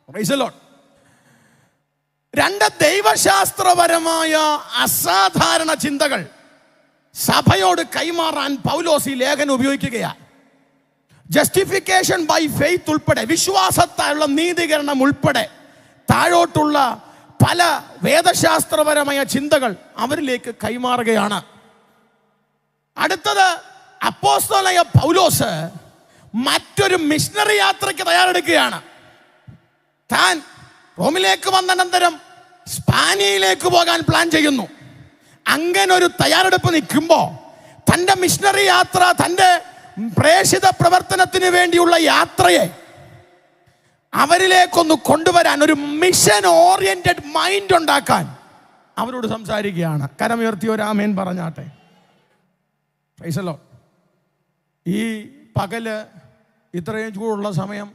Praise the Lord. രണ്ട് ദൈവശാസ്ത്രപരമായ അസാധാരണ ചിന്തകൾ സഭയോട് കൈമാറാൻ പൗലോസ് ഈ ലേഖനം ഉപയോഗിക്കുകയാണ്. ജസ്റ്റിഫിക്കേഷൻ ബൈ ഫെയ്ത്ത് ഉൾപ്പെടെ, വിശ്വാസത്താലുള്ള നീതീകരണം ഉൾപ്പെടെ താഴോട്ടുള്ള പല വേദശാസ്ത്രപരമായ ചിന്തകൾ അവരിലേക്ക് കൈമാറുകയാണ്. അടുത്തത്, അപ്പോസ്തലനായ പൗലോസ് മറ്റൊരു മിഷണറി യാത്രയ്ക്ക് തയ്യാറെടുക്കുകയാണ്. താൻ റോമിലേക്ക് വന്നനന്തരം സ്പാനിയയിലേക്ക് പോകാൻ പ്ലാൻ ചെയ്യുന്നു. അങ്ങനെ ഒരു തയ്യാറെടുപ്പ് നിൽക്കുമ്പോൾ തൻ്റെ മിഷണറി യാത്ര, തൻ്റെ പ്രേഷിത പ്രവർത്തനത്തിന് വേണ്ടിയുള്ള യാത്രയെ അവരിലേക്കൊന്ന് കൊണ്ടുവരാൻ, ഒരു മിഷൻ ഓറിയന്റഡ് മൈൻഡ് ഉണ്ടാക്കാൻ അവരോട് സംസാരിക്കുകയാണ്. കരമുയർത്തി ഒരു ആമേൻ പറഞ്ഞാട്ടെ. Praise the Lord. ഈ പകല് ഇത്രയും ചൂടുള്ള സമയം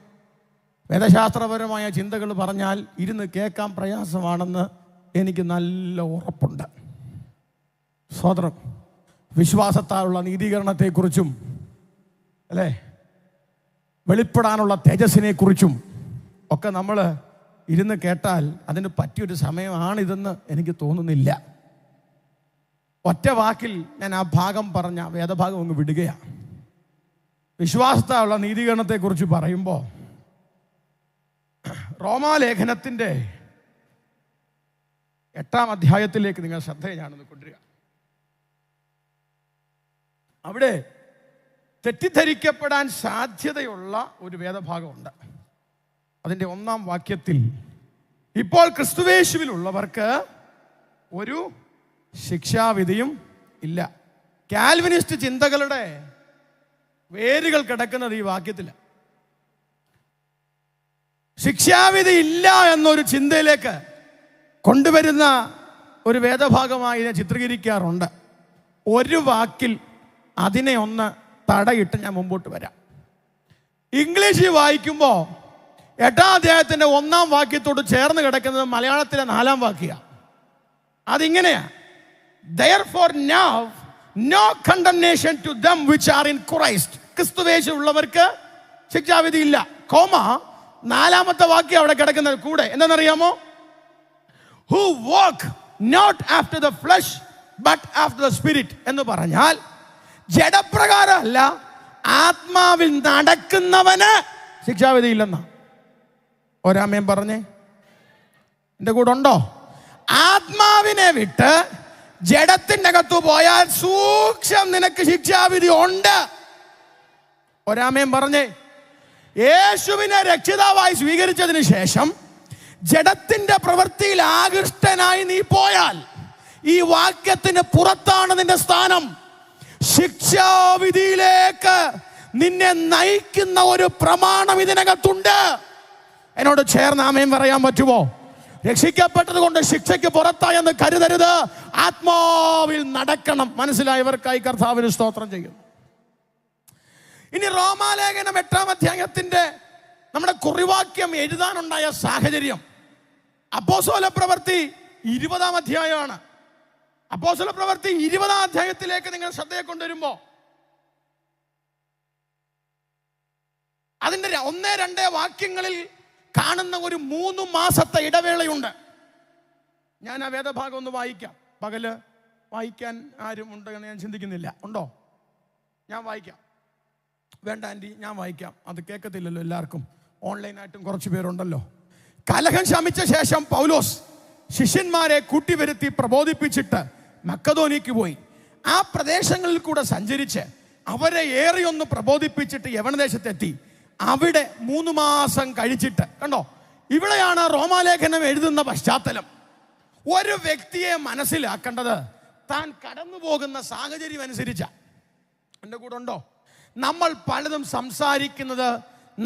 വേദശാസ്ത്രപരമായ ചിന്തകൾ പറഞ്ഞാൽ ഇരുന്ന് കേൾക്കാൻ പ്രയാസമാണെന്ന് എനിക്ക് നല്ല ഉറപ്പുണ്ട്. സ്വതന്ത്രം വിശ്വാസത്താലുള്ള നീതീകരണത്തെക്കുറിച്ചും അല്ലേ, വെളിപ്പെടാനുള്ള തേജസ്സിനെക്കുറിച്ചും ഒക്കെ നമ്മൾ ഇരുന്ന് കേട്ടാൽ അതിന് പറ്റിയൊരു സമയമാണിതെന്ന് എനിക്ക് തോന്നുന്നില്ല. ഒറ്റ വാക്കിൽ ഞാൻ ആ ഭാഗം പറഞ്ഞ വേദഭാഗം അങ്ങ് വിടുകയാണ്. വിശ്വാസത്താലുള്ള നീതീകരണത്തെക്കുറിച്ച് പറയുമ്പോൾ റോമാലേഖനത്തിൻ്റെ 8-ാം അധ്യായത്തിലേക്ക് നിങ്ങൾ ശ്രദ്ധയെ ഞാനൊന്ന് കൊണ്ടുവരിക. അവിടെ തെറ്റിദ്ധരിക്കപ്പെടാൻ സാധ്യതയുള്ള ഒരു വേദഭാഗമുണ്ട്. അതിൻ്റെ 1-ാം വാക്യത്തിൽ, ഇപ്പോൾ ക്രിസ്തുവേശുവിലുള്ളവർക്ക് ഒരു ശിക്ഷാവിധിയും ഇല്ല. കാൽവിനിസ്റ്റ് ചിന്തകളുടെ വേരുകൾ കിടക്കുന്നത് ഈ വാക്യത്തിലാണ്. ശിക്ഷാവിധി ഇല്ല എന്നൊരു ചിന്തയിലേക്ക് കൊണ്ടുവരുന്ന ഒരു വേദഭാഗമായി ഞാൻ ചിത്രീകരിക്കാറുണ്ട്. ഒരു വാക്കിൽ അതിനെ ഒന്ന് തടയിട്ട് ഞാൻ മുമ്പോട്ട് വരാം. ഇംഗ്ലീഷിൽ വായിക്കുമ്പോൾ 8-ാം അധ്യായത്തിൻ്റെ 1-ാം വാക്യത്തോട് ചേർന്ന് കിടക്കുന്നത് മലയാളത്തിലെ 4-ാം വാക്യമാണ്. അതിങ്ങനെയാ, therefore now no condemnation to them which are in Christ. ക്രിസ്തുവേശു ഉള്ളവർക്ക് ശിക്ഷാവിധി ഇല്ല. കോമ 4-ാമത്തെ വാക്യം അവിടെ കിടക്കുന്നത് കൂടെ എന്താണെന്നറിയാമോ? who walk not after the flesh but after the spirit എന്ന് പറഞ്ഞാൽ ജഡപ്രകാരമല്ല, ആത്മാവിൽ നടക്കുന്നവന് ശിക്ഷാവിധി ഇല്ലെന്നാ. ഒരാമേൻ പറഞ്ഞേ. എൻ്റെ കൂടെ ഉണ്ടോ? ആത്മാവിനെ വിട്ട് ജഡത്തിൻ്റെ അകത്തു പോയാൽ സൂക്ഷ്മം നിനക്ക് ശിക്ഷാവിധി ഉണ്ട്. ഒരാമേൻ പറഞ്ഞേ. യേശുവിനെ രക്ഷിതാവായി സ്വീകരിച്ചതിന് ശേഷം ജഡത്തിന്റെ പ്രവൃത്തിയിൽ ആകൃഷ്ടനായി നീ പോയാൽ ഈ വാക്യത്തിന് പുറത്താണ് നിന്റെ സ്ഥാനം. ശിക്ഷാവിധിയിലേക്ക് നിന്നെ നയിക്കുന്ന ഒരു പ്രമാണം ഇതിനകത്തുണ്ട്. എന്നോട് ചേർന്ന് ആമേൻ പറയാൻ പറ്റുമോ? രക്ഷിക്കപ്പെട്ടത് കൊണ്ട് ശിക്ഷയ്ക്ക് പുറത്തായെന്ന് കരുതരുത്. ആത്മാവിൽ നടക്കണം. മനസ്സിലായവർക്കായി കർത്താവിന് സ്തോത്രം ചെയ്യുന്നു. ഇനി റോമാലേഖനം 8-ാം അധ്യായത്തിന്റെ നമ്മുടെ കുറിവാക്യം എഴുതാനുണ്ടായ സാഹചര്യം അപ്പോസ്തല പ്രവൃത്തി 20-ാം അധ്യായമാണ്. അപ്പോസ്തല പ്രവൃത്തി 20-ാം അധ്യായത്തിലേക്ക് നിങ്ങൾ ശ്രദ്ധയെ കൊണ്ടുവരുമ്പോൾ അതിന്റെ 1-2 വാക്യങ്ങളിൽ കാണുന്ന ഒരു 3 മാസത്തെ ഇടവേളയുണ്ട്. ഞാൻ ആ വേദഭാഗം ഒന്ന് വായിക്കാം. പകല് വായിക്കാൻ ആരും ഉണ്ട് എന്ന് ഞാൻ ചിന്തിക്കുന്നില്ല. ഉണ്ടോ? ഞാൻ വായിക്കാം. വേണ്ട ആൻറ്റി, ഞാൻ വായിക്കാം. അത് കേൾക്കത്തില്ലല്ലോ എല്ലാവർക്കും. ഓൺലൈനായിട്ടും കുറച്ച് പേരുണ്ടല്ലോ. കലഹം ശമിച്ച ശേഷം പൗലോസ് ശിഷ്യന്മാരെ കൂട്ടിവരുത്തി പ്രബോധിപ്പിച്ചിട്ട് മക്കദോനിക്ക് പോയി. ആ പ്രദേശങ്ങളിൽ കൂടെ സഞ്ചരിച്ച് അവരെ ഏറിയൊന്ന് പ്രബോധിപ്പിച്ചിട്ട് യവനദേശത്തെത്തി. അവിടെ 3 മാസം കഴിച്ചിട്ട് കണ്ടോ, ഇവിടെയാണ് റോമാലേഖനം എഴുതുന്ന പശ്ചാത്തലം. ഒരു വ്യക്തിയെ മനസ്സിലാക്കേണ്ടത് താൻ കടന്നു പോകുന്ന സാഹചര്യം അനുസരിച്ച. എൻ്റെ കൂടെ ഉണ്ടോ? നമ്മൾ പലതും സംസാരിക്കുന്നത്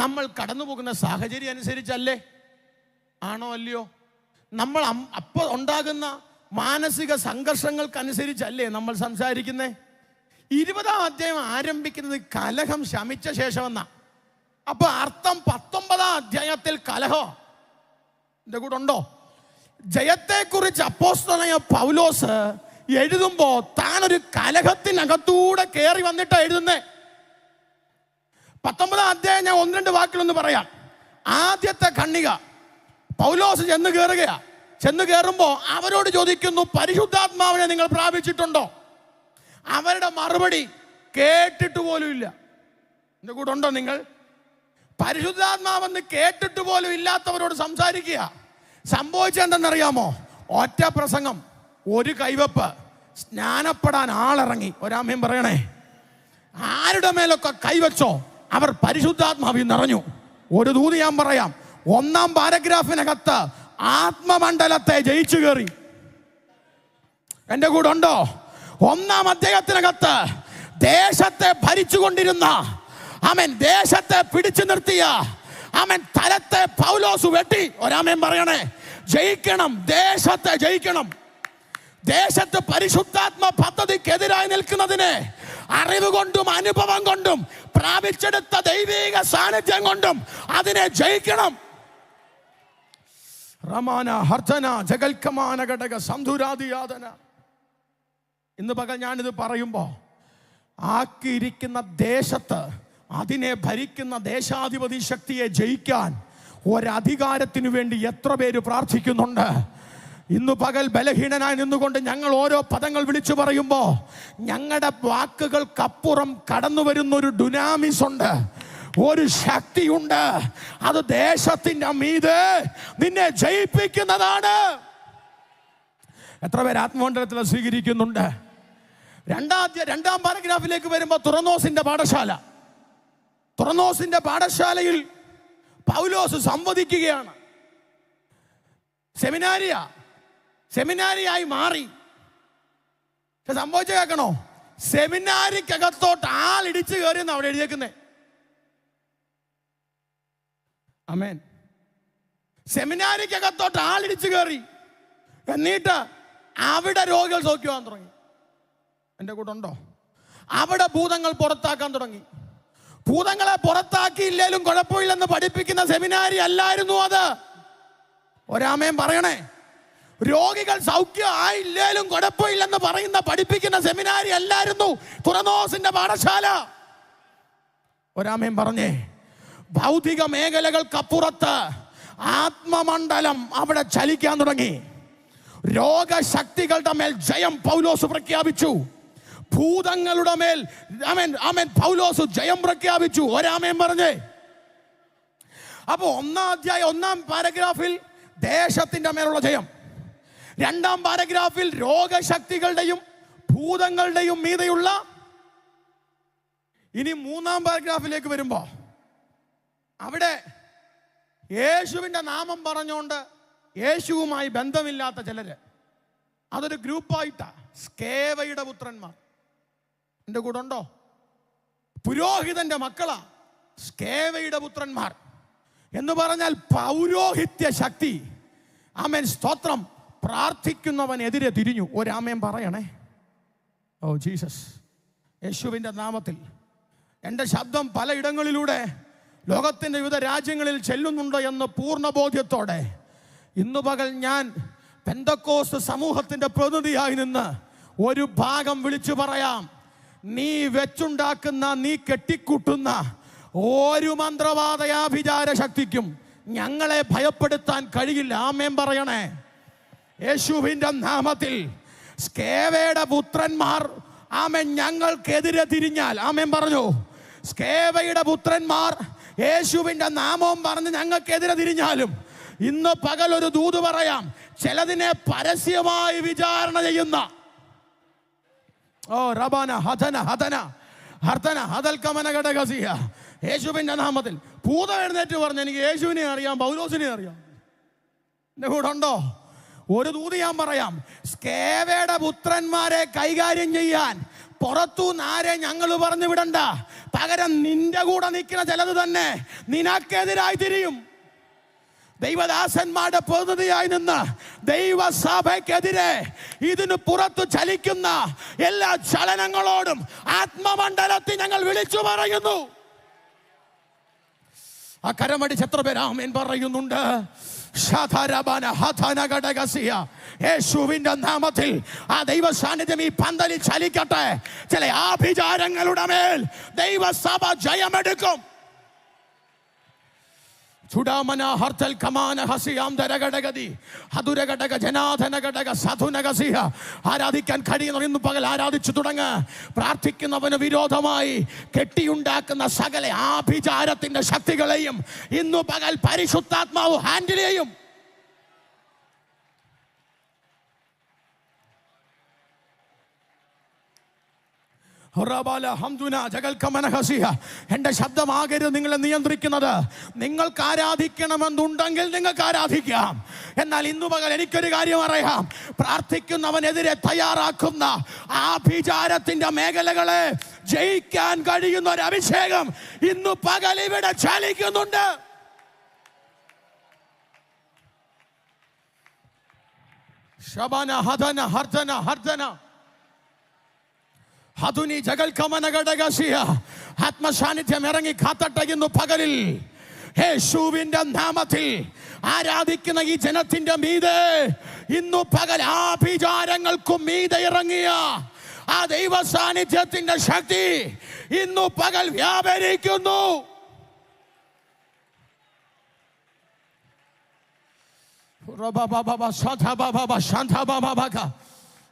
നമ്മൾ കടന്നു പോകുന്ന സാഹചര്യം അനുസരിച്ചല്ലേ? ആണോ അല്ലയോ? നമ്മൾ അപ്പോൾ ഉണ്ടാകുന്ന മാനസിക സംഘർഷങ്ങൾക്കനുസരിച്ചല്ലേ നമ്മൾ സംസാരിക്കുന്നേ? 20-ാം അധ്യായം ആരംഭിക്കുന്നത് കലഹം ശമിച്ച ശേഷമെന്നാ. അപ്പൊ അർത്ഥം 19-ാം അധ്യായത്തിൽ കലഹം. എൻ്റെ കൂടെ ഉണ്ടോ? ജയത്തെക്കുറിച്ച് അപ്പോസ്തലനായ പൗലോസ് എഴുതുമ്പോ താനൊരു കലഹത്തിനകത്തൂടെ കയറി വന്നിട്ടാ എഴുതുന്നേ. 19-ാം അധ്യായം ഞാൻ 1-2 വാക്കിലൊന്ന് പറയാം. ആദ്യത്തെ ഖണ്ഡിക പൗലോസ് ചെന്ന് കയറുമ്പോ അവരോട് ചോദിക്കുന്നു, പരിശുദ്ധാത്മാവിനെ നിങ്ങൾ പ്രാപിച്ചിട്ടുണ്ടോ? അവരുടെ മറുപടി കേട്ടിട്ട് പോലും ഇല്ല. എൻ്റെ കൂടെ ഉണ്ടോ നിങ്ങൾ? പരിശുദ്ധാത്മാവെന്ന് കേട്ടിട്ട് പോലും ഇല്ലാത്തവരോട് സംസാരിക്കുക. സംഭവിച്ചെന്തെന്നറിയാമോ? ഒറ്റ പ്രസംഗം, ഒരു കൈവപ്പ്, സ്നാനപ്പെടാൻ ആളിറങ്ങി. ഒരാമയും പറയണേ. ആരുടെ മേലൊക്കെ കൈവച്ചോ അവർ പരിശുദ്ധാത്മാവിൽ നിറഞ്ഞു. ഒരു ദൂത് ഞാൻ പറയാം. 1-ാം പാരഗ്രാഫിനകത്ത് ആത്മമണ്ഡലത്തെ ജയിച്ചു കയറി. എൻ്റെ കൂടെ ഉണ്ടോ? 1-ാം അധ്യായത്തിനകത്ത് ദേശത്തെ ഭരിച്ചുകൊണ്ടിരുന്ന ദേശത്തെ പിടിച്ചു നിർത്തിയ തലത്തെ പൗലോസ് വെട്ടി. ഒരാമേൻ പറയണേ. ജയിക്കണം, ദേശത്തെ ജയിക്കണം. ദേശത്ത് പരിശുദ്ധാത്മ പദ്ധതിക്കെതിരായി നിൽക്കുന്നതിന് അറിവ് കൊണ്ടും അനുഭവം കൊണ്ടും പ്രാപിച്ചെടുത്ത ദൈവിക സാന്നിധ്യം കൊണ്ടും അതിനെ ജയിക്കണം. റമാന ഹർജന ജഗൽക്കമാന ഘടക സന്ധുരാദിയാതന. ഇന്ന് പകൽ ഞാനിത് പറയുമ്പോൾ ആക്കിയിരിക്കുന്ന ദേശത്ത് അതിനെ ഭരിക്കുന്ന ദേശാധിപതി ശക്തിയെ ജയിക്കാൻ ഒരധികാരത്തിനു വേണ്ടി എത്ര പേര് പ്രാർത്ഥിക്കുന്നുണ്ട്? ഇന്ന് പകൽ ബലഹീനനായി നിന്നുകൊണ്ട് ഞങ്ങൾ ഓരോ പദങ്ങൾ വിളിച്ചു പറയുമ്പോൾ ഞങ്ങളുടെ വാക്കുകൾക്കപ്പുറം കടന്നു വരുന്നൊരു ഡുനാമിസ് ഉണ്ട്, ഒരു ശക്തിയുണ്ട്. അത് ദേശത്തിന്റെ മീതെ നിന്നെ ജയിപ്പിക്കുന്നതാണ്. എത്ര പേര് ആത്മമണ്ഡലത്തിൽ സ്വീകരിക്കുന്നുണ്ട്? 2-ാം പാരഗ്രാഫിലേക്ക് വരുമ്പോൾ തുറന്നോസിന്റെ പാഠശാലയിൽ പൗലോസ് സംവദിക്കുകയാണ്. സെമിനാരിയായി മാറി. സംഭവിച്ച കേൾക്കണോ? സെമിനാരിക്കകത്തോട്ട് ആളിടിച്ചു കയറിയെന്ന് അവിടെ എഴുതിയേക്കുന്നേ. ആമേൻ. സെമിനാരിക്കകത്തോട്ട് ആളിടിച്ചു കയറി. എന്നിട്ട് അവിടെ രോഗികൾ സൗഖ്യമാകാൻ തുടങ്ങി. എൻ്റെ കൂടെ ഉണ്ടോ? അവിടെ ഭൂതങ്ങൾ പുറത്താക്കാൻ തുടങ്ങി. ഭൂതങ്ങളെ പുറത്താക്കിയില്ലേലും കുഴപ്പമില്ലെന്ന് പഠിപ്പിക്കുന്ന സെമിനാരി അല്ലായിരുന്നു അത്. ഒരാമേൻ പറയണേ. രോഗികൾ സൗഖ്യം ആയില്ലേലും കുഴപ്പമില്ലെന്ന് പഠിപ്പിക്കുന്ന സെമിനാരി അല്ലായിരുന്നു തുറന്നോസിന്റെ പാഠശാല. ഒരാമേൻ പറഞ്ഞേ. ഭൗതിക മേഖലകൾക്കപ്പുറത്ത് ആത്മമണ്ഡലം അവിടെ ചലിക്കാൻ തുടങ്ങി. രോഗശക്തികളുടെ മേൽ ജയം പൗലോസ് പ്രഖ്യാപിച്ചു. ഭൂതങ്ങളുടെ മേൽ പൗലോസ് ജയം പ്രഖ്യാപിച്ചു. ഒരാമേൻ പറഞ്ഞേ. അപ്പൊ 1-ാം അധ്യായം 1-ാം പാരഗ്രാഫിൽ ദേശത്തിന്റെ മേലുള്ള ജയം, 2-ാം പാരഗ്രാഫിൽ രോഗശക്തികളുടെയും ഭൂതങ്ങളുടെയും മീതെയുള്ള. ഇനി 3-ാം പാരഗ്രാഫിലേക്ക് വരുമ്പോ അവിടെ യേശുവിന്റെ നാമം പറഞ്ഞുകൊണ്ട് യേശുവുമായി ബന്ധമില്ലാത്ത ചിലര്, അതൊരു ഗ്രൂപ്പായിട്ടാ. സ്കേവയുടെ പുത്രന്മാർ. എൻ്റെ കൂടെ ഉണ്ടോ? പുരോഹിതന്റെ മക്കളാ സ്കേവയുടെ പുത്രന്മാർ എന്ന് പറഞ്ഞാൽ പൗരോഹിത്യ ശക്തി. ആമേൻ, സ്തോത്രം. പ്രാർത്ഥിക്കുന്നവനെതിരെ തിരിഞ്ഞു. ഒരാമേൻ പറയണേ. Oh Jesus. യേശുവിൻ്റെ നാമത്തിൽ എൻ്റെ ശബ്ദം പലയിടങ്ങളിലൂടെ ലോകത്തിൻ്റെ വിവിധ രാജ്യങ്ങളിൽ ചെല്ലുന്നുണ്ട് എന്ന് പൂർണ്ണ ബോധ്യത്തോടെ ഇന്നു പകൽ ഞാൻ പെന്തക്കോസ്ത് സമൂഹത്തിൻ്റെ പ്രതിനിധിയായി നിന്ന് ഒരു ഭാഗം വിളിച്ചു പറയാം. നീ വെച്ചുണ്ടാക്കുന്ന, നീ കെട്ടിക്കൂട്ടുന്ന ഒരു മന്ത്രവാദയാഭിചാര ശക്തിക്കും ഞങ്ങളെ ഭയപ്പെടുത്താൻ കഴിയില്ല. ആമേൻ പറയണേ. യേശുവിൻ്റെ നാമത്തിൽ സ്കേവയുടെ പുത്രന്മാർ ആമേൻ ഞങ്ങൾക്കെതിരെ തിരിഞ്ഞാൽ, ആമേൻ പറഞ്ഞു, സ്കേവയുടെ പുത്രന്മാർ യേശുവിൻ്റെ നാമവും പറഞ്ഞ് ഞങ്ങൾക്കെതിരെ തിരിഞ്ഞാലും ഇന്ന് പകൽ ഒരു ദൂത് പറയാം. ചിലതിനെ പരസ്യമായി വിചാരണ ചെയ്യുന്ന ഓ റബാന ഹദന ഹദന ഹർദന ഹദൽ കമന ഘടകസിയ യേശുവിൻ്റെ നാമത്തിൽ. ഭൂതം എഴുന്നേറ്റ് പറഞ്ഞു, എനിക്ക് യേശുവിനെ അറിയാം, പൗലോസിനെ അറിയാം. എൻ്റെ കൂടെ ഉണ്ടോ? ഒരു ദൂത് ഞാൻ പറയാം. സ്കേവയുടെ പുത്രന്മാരെ കൈകാര്യം ചെയ്യാൻ പുറത്തുനിന്ന് ആരെ ഞങ്ങൾ പറഞ്ഞു വിടണ്ട. പകരം നിന്റെ കൂടെ നിൽക്കുന്ന ചിലത് തന്നെ നിനക്കെതിരായി തിരിയും. ദൈവദാസന്മാരുടെ പ്രതിനിധിയായി നിന്ന് ദൈവസഭയ്ക്കെതിരെ ഇതിന് പുറത്ത് ചലിക്കുന്ന എല്ലാ ചലനങ്ങളോടും ആത്മമണ്ഡലത്തിൽ ഞങ്ങൾ വിളിച്ചു പറയുന്നു. ആ കരമടിച്ച് എത്ര പേര് ആമേൻ പറയുന്നുണ്ട്? യേശുവിന്റെ നാമത്തിൽ ആ ദൈവ സാന്നിധ്യം ഈ പന്തലിൽ ചലിക്കട്ടെ. ചില ആഭിചാരങ്ങളുടെ മേൽ ദൈവസഭ ജയമെടുക്കും. ചുടാമന ഹർത്തൽ കമാന ഹസിയാം ദരഗടഗതി ഹദുരഗടഗ ജനാധനഗടഗ സധുനഗസിഹ. ആരാധിക്കാൻ കഴിയുന്ന ഇന്ന് പകൽ ആരാധിച്ചു തുടങ്ങ്. പ്രാർത്ഥിക്കുന്നവന് വിരോധമായി കെട്ടിയുണ്ടാക്കുന്ന സകല ആഭിചാരത്തിന്റെ ശക്തികളെയും ഇന്നു പകൽ പരിശുദ്ധാത്മാവ് ഹാൻഡിൽ ചെയ്യും. എന്റെ ശബ്ദമാകരുത് നിങ്ങളെ നിയന്ത്രിക്കുന്നത്. നിങ്ങൾക്ക് ആരാധിക്കണമെന്നുണ്ടെങ്കിൽ നിങ്ങൾക്ക് ആരാധിക്കാം. എന്നാൽ ഇന്നു പകൽ എനിക്കൊരു കാര്യം അറിയാം. പ്രാർത്ഥിക്കുന്നവനെതിരെ തയ്യാറാക്കുന്ന ആഭിചാരത്തിന്റെ മേഖലകളെ ജയിക്കാൻ കഴിയുന്ന ഒരു അഭിഷേകം ഇന്നു പകൽ ഇവിടെ ചലിക്കുന്നുണ്ട്. ശബന ഹദന ഹർദന ഹർദന ഹതുനി ജഗൽക്കമനഗടഗസിയ. ആത്മസാന്നിധ്യം ഇറങ്ങി കാത്തട്ടെ ഇന്നു പകലിൽ. യേശുവിന്റെ നാമത്തിൽ ആരാധിക്കുന്ന ഈ ജനത്തിന്റെ മീതെ ഇന്നു പകൽ ആഭിചാരങ്ങൾക്കും മീതെ ഇറങ്ങിയ ആ ദൈവ സാന്നിധ്യത്തിന്റെ ശക്തി ഇന്നു പകൽ വ്യാപരിക്കുന്നു.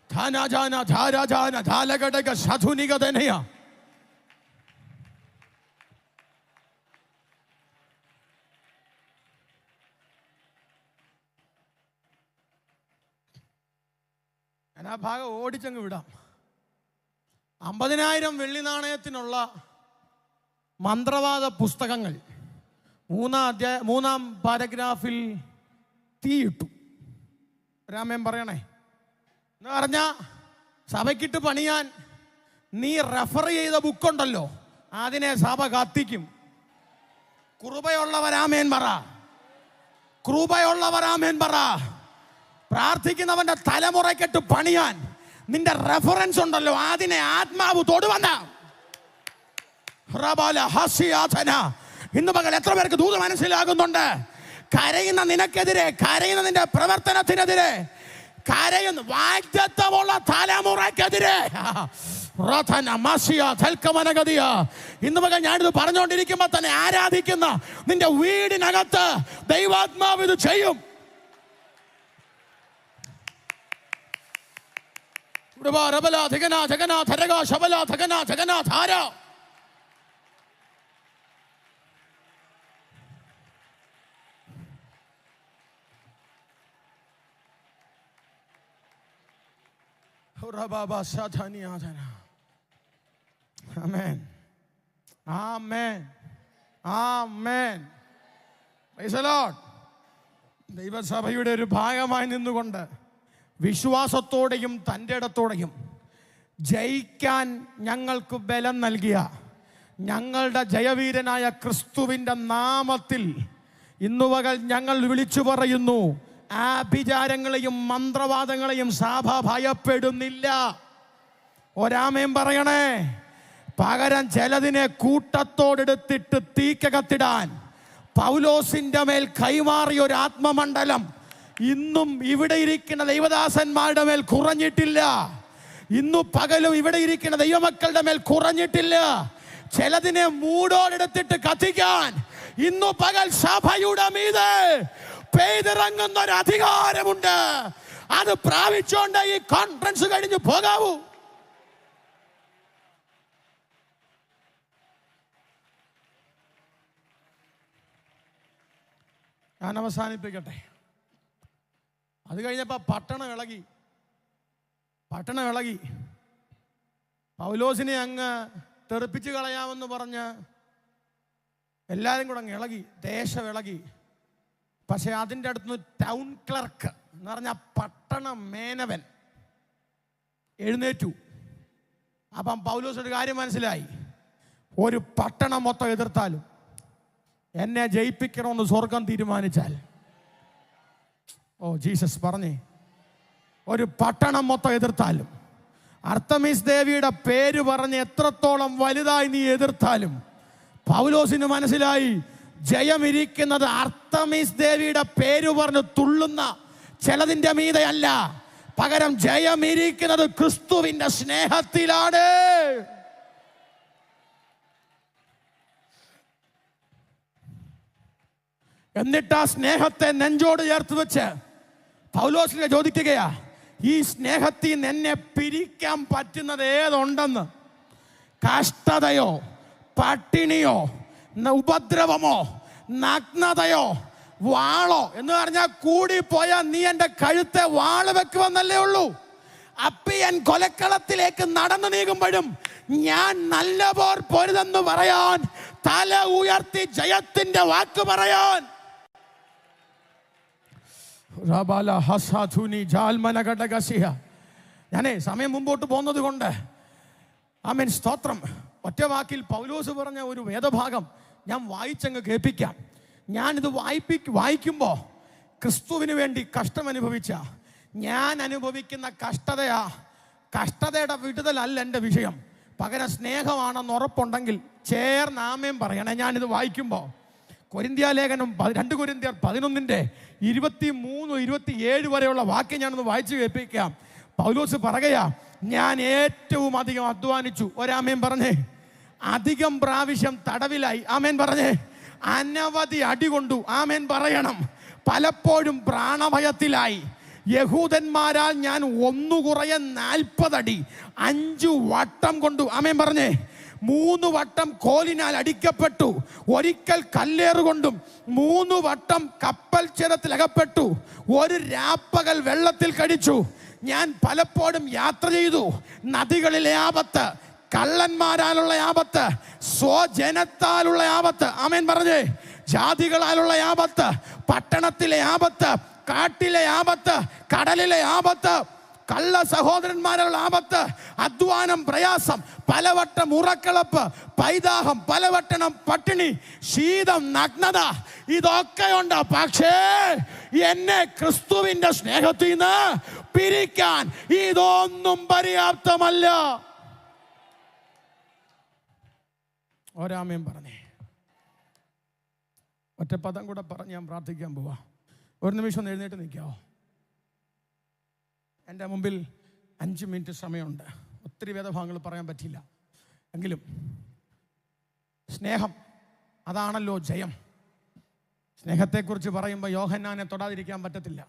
ധാനജാന ധാരജാന ധാലഘടക സധുനികതനയ. ഞാൻ ആ ഭാഗം ഓടിച്ചങ്ങ് വിടാം. 50,000 വെള്ളി നാണയത്തിനുള്ള മന്ത്രവാദ പുസ്തകങ്ങൾ 3-ാം പാരഗ്രാഫിൽ തീയിട്ടു. രാമൻ പറയണേ എന്ന് പറഞ്ഞാൽ സഭയ്ക്കിട്ട് പണിയാൻ നീ റെഫർ ചെയ്ത ബുക്കുണ്ടല്ലോ, അതിനെ സഭ കത്തിക്കും. കൃപയുള്ളവരാമേൻ പറ, കൃപയുള്ളവരാമേൻ പറ. പ്രാർത്ഥിക്കുന്നവന്റെ തലമുറയ്ക്കിട്ട് പണിയാൻ നിന്റെ റെഫറൻസ് ഉണ്ടല്ലോ, അതിനെ ആത്മാവ് തൊടുവന്ന. ഇന്ന് പകൽ എത്ര പേർക്ക് ദൂത് മനസ്സിലാകുന്നുണ്ട്? കരയുന്ന നിനക്കെതിരെ, കരയുന്ന നിന്റെ പ്രവർത്തനത്തിനെതിരെ, കരയുന്ന വാഗ്ദത്തമുള്ള തലമുറയ്ക്കെതിരെ ഇന്ന് പകൽ ഞാനിത് പറഞ്ഞുകൊണ്ടിരിക്കുമ്പോ തന്നെ ആരാധിക്കുന്ന നിന്റെ വീടിനകത്ത് ദൈവാത്മാവ് ഇത് ചെയ്യും. Amen. Amen. Amen. Praise the Lord. ദൈവസഭയുടെ ഒരു ഭാഗമായി നിന്നുകൊണ്ട് വിശ്വാസത്തോടെയും തൻ്റെ ഇടത്തോടെയും ജയിക്കാൻ ഞങ്ങൾക്ക് ബലം നൽകിയ ഞങ്ങളുടെ ജയവീരനായ ക്രിസ്തുവിൻ്റെ നാമത്തിൽ ഇന്നുപകൽ ഞങ്ങൾ വിളിച്ചു പറയുന്നു, ആഭിചാരങ്ങളെയും മന്ത്രവാദങ്ങളെയും സഭ ഭയപ്പെടുന്നില്ല. ഒരാമേൻ പറയണേ. പകരം ചിലതിനെ കൂട്ടത്തോടെടുത്തിട്ട് തീക്കകത്തിടാൻ പൗലോസിന്റെ മേൽ കൈമാറിയ ഒരു ആത്മമണ്ഡലം ഇന്നും ഇവിടെ ഇരിക്കുന്ന ദൈവദാസന്മാരുടെ മേൽ കുറഞ്ഞിട്ടില്ല. ഇന്നു പകലും ഇവിടെ ഇരിക്കുന്ന ദൈവമക്കളുടെ മേൽ കുറഞ്ഞിട്ടില്ല. ചിലതിനെ മൂടോടെടുത്തിട്ട് കത്തിക്കാൻ ഇന്നു പകൽ സഭയുടെ മീതെ പെയ്തിറങ്ങുന്ന ഒരു അധികാരമുണ്ട്. അത് പ്രാപിച്ചുകൊണ്ട് ഈ കോൺഫറൻസ് കഴിഞ്ഞു പോകാവൂ. ഞാൻ അവസാനിപ്പിക്കട്ടെ. അത് കഴിഞ്ഞപ്പോൾ പട്ടണം ഇളകി. പൗലോസിനെ അങ്ങ് തെറിപ്പിച്ച് കളയാമെന്ന് പറഞ്ഞ് എല്ലാവരും കൂടെ അങ്ങ് ഇളകി, ദേശം ഇളകി. പക്ഷെ അതിൻ്റെ അടുത്ത് ടൗൺ ക്ലർക്ക് എന്ന് പറഞ്ഞ പട്ടണ മേനവൻ എഴുന്നേറ്റു. അപ്പം പൗലോസ് ഒരു കാര്യം മനസ്സിലായി, ഒരു പട്ടണം മൊത്തം എതിർത്താലും എന്നെ ജയിപ്പിക്കണമെന്ന് സ്വർഗം തീരുമാനിച്ചാൽ, ഓ ജീസസ് പറഞ്ഞേ, ഒരു പട്ടണം മൊത്തം എതിർത്താലും, അർത്തമീസ് ദേവിയുടെ പേര് പറഞ്ഞ് എത്രത്തോളം വലുതായി നീ എതിർത്താലും, പൗലോസിന് മനസ്സിലായി ജയമിരിക്കുന്നത് അർത്തമീസ് ദേവിയുടെ പേര് പറഞ്ഞ് തുള്ളുന്ന ചിലതിൻ്റെ മീതയല്ല, പകരം ജയമിരിക്കുന്നത് ക്രിസ്തുവിന്റെ സ്നേഹത്തിലാണ്. എന്നിട്ട് ആ സ്നേഹത്തെ നെഞ്ചോട് ചേർത്ത് വെച്ച് പൗലോസിനെ ചോദിക്കുകയാ, ഈ സ്നേഹത്തിൽ നിന്ന് എന്നെ പിരിക്കാൻ പറ്റുന്നത് ഏതുണ്ടെന്ന്? കഷ്ടതയോ, പട്ടിണിയോ, ഉപദ്രവമോ, നഗ്നതയോ, വാളോ എന്ന് പറഞ്ഞാൽ കൂടിപ്പോയാൽ നീ എൻ്റെ കഴുത്തെ വാള് വെക്കുമെന്നല്ലേ ഉള്ളൂ. അപ്പിയൻ കൊലക്കളത്തിലേക്ക് നടന്നു നീങ്ങുമ്പോഴും ഞാൻ നല്ല പോർ പൊരുതെന്ന് പറയാൻ, തല ഉയർത്തി ജയത്തിന്റെ വാക്ക് പറയാൻ. ഞാനേ സമയം മുമ്പോട്ട് പോകുന്നത് കൊണ്ട് ആമേൻ സ്തോത്രം. ഒറ്റ വാക്കിൽ പൗലോസ് പറഞ്ഞ ഒരു വേദഭാഗം ഞാൻ വായിച്ചങ്ങ് കേൾപ്പിക്കാം. ഞാനിത് വായിക്കുമ്പോൾ ക്രിസ്തുവിന് വേണ്ടി കഷ്ടം അനുഭവിച്ച ഞാൻ അനുഭവിക്കുന്ന കഷ്ടതയുടെ വിടുതലല്ല എൻ്റെ വിഷയം, പകരം സ്നേഹമാണെന്ന് ഉറപ്പുണ്ടെങ്കിൽ ചേർന്ന് ആമേൻ പറയണേ. ഞാനിത് വായിക്കുമ്പോൾ കൊരിന്ത്യ ലേഖനം 2 കൊരിന്ത്യർ 11:23-27 വരെയുള്ള വാക്യം ഞാനൊന്ന് വായിച്ചു കേൾപ്പിക്കാം. പൗലോസ് പറയുകയാ, ഞാൻ ഏറ്റവും അധികം അധ്വാനിച്ചു. ഒരാമേൻ പറഞ്ഞേ. അധികം പ്രാവശ്യം തടവിലായി. ആമേൻ പറഞ്ഞേ. അനവധി അടി കൊണ്ടു. ആമേൻ പറയണം. പലപ്പോഴും പ്രാണഭയത്തിലായി. യഹൂദന്മാരാൽ ഞാൻ 1 കുറയെ 40 അടി 5 വട്ടം കൊണ്ടു. ആമേൻ പറഞ്ഞേ. 3 വട്ടം കോലിനാൽ അടിക്കപ്പെട്ടു. ഒരിക്കൽ കല്ലേറുകൊണ്ടും 3 വട്ടം കപ്പൽ ചിരത്തിൽ അകപ്പെട്ടു. 1 രാപ്പകൽ വെള്ളത്തിൽ കഴിച്ചു. ഞാൻ പലപ്പോഴും യാത്ര ചെയ്തു. നദികളിലെ ആപത്ത്, കള്ളന്മാരാലുള്ള ആപത്ത്, സ്വജനത്താലുള്ള ആപത്ത്. ആമേൻ പറഞ്ഞേ. ജാതികളാലുള്ള ആപത്ത്, പട്ടണത്തിലെ ആപത്ത്, കാട്ടിലെ ആപത്ത്, കടലിലെ ആപത്ത്, കള്ള സഹോദരന്മാരുള്ള ആപത്ത്, അധ്വാനം, പ്രയാസം, പലവട്ടം ഉറക്കളപ്പ്, പൈതാഹം, പലവട്ടം പട്ടിണി, ശീതം, നഗ്നത, ഇതൊക്കെ ഉണ്ട്. പക്ഷേ എന്നെ ക്രിസ്തുവിന്റെ സ്നേഹത്തിൽ നിന്ന് പിരിക്കാൻ ഇതൊന്നും പര്യാപ്തമല്ല. ഒരാമേൻ പറഞ്ഞേ. ഒറ്റ പദം കൂടെ പറഞ്ഞ് ഞാൻ പ്രാർത്ഥിക്കാൻ പോവാ. ഒരു നിമിഷം എഴുന്നേറ്റ് നിൽക്കാവോ? എൻ്റെ മുമ്പിൽ 5 മിനിറ്റ് സമയമുണ്ട്. ഒത്തിരി വേദഭാഗങ്ങൾ പറയാൻ പറ്റില്ല. എങ്കിലും സ്നേഹം അതാണല്ലോ ജയം. സ്നേഹത്തെക്കുറിച്ച് പറയുമ്പോൾ യോഹന്നാനെ തൊടാതിരിക്കാൻ പറ്റത്തില്ല.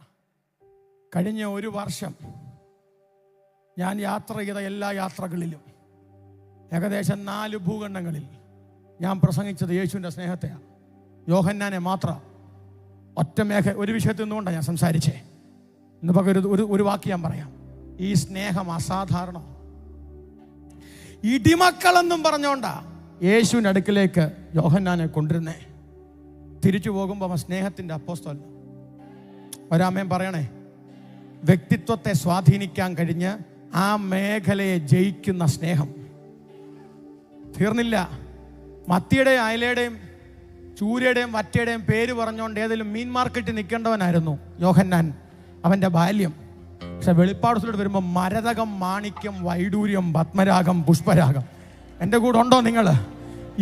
കഴിഞ്ഞ 1 വർഷം ഞാൻ യാത്ര ചെയ്ത എല്ലാ യാത്രകളിലും ഏകദേശം 4 ഭൂഖണ്ഡങ്ങളിൽ ഞാൻ പ്രസംഗിച്ചത് യേശുവിൻ്റെ സ്നേഹത്തെയാണ്. യോഹന്നാനെ മാത്രം ഒരു വിഷയത്തിൽ നിന്നുകൊണ്ടാണ് ഞാൻ സംസാരിച്ചേ. ഇന്ന് പകരം ഒരു വാക്ക് ഞാൻ പറയാം. ഈ സ്നേഹം അസാധാരണം. ഇടിമക്കളെന്നും പറഞ്ഞോണ്ടാ യേശുവിൻ്റെ അടുക്കിലേക്ക് യോഹന്നാനെ കൊണ്ടിരുന്നേ. തിരിച്ചു പോകുമ്പോൾ അവൻ സ്നേഹത്തിൻ്റെ അപ്പോസ്തലൻ. ഒരാമേൻ പറയണേ. വ്യക്തിത്വത്തെ സ്വാധീനിക്കാൻ കഴിഞ്ഞ് ആ മേഖലയെ ജയിക്കുന്ന സ്നേഹം തീർന്നില്ല. മത്തിയുടെയും അയലയുടെയും ചൂരയുടെയും വറ്റയുടെയും പേര് പറഞ്ഞുകൊണ്ട് ഏതെങ്കിലും മീൻ മാർക്കറ്റിൽ നിൽക്കേണ്ടവനായിരുന്നു യോഹന്നാൻ അവൻ്റെ ബാല്യം. പക്ഷെ വെളിപ്പാടത്തിലോട്ട് വരുമ്പോൾ മരതകം, മാണിക്യം, വൈഡൂര്യം, പത്മരാഗം, പുഷ്പരാഗം. എൻ്റെ കൂടെ ഉണ്ടോ നിങ്ങൾ?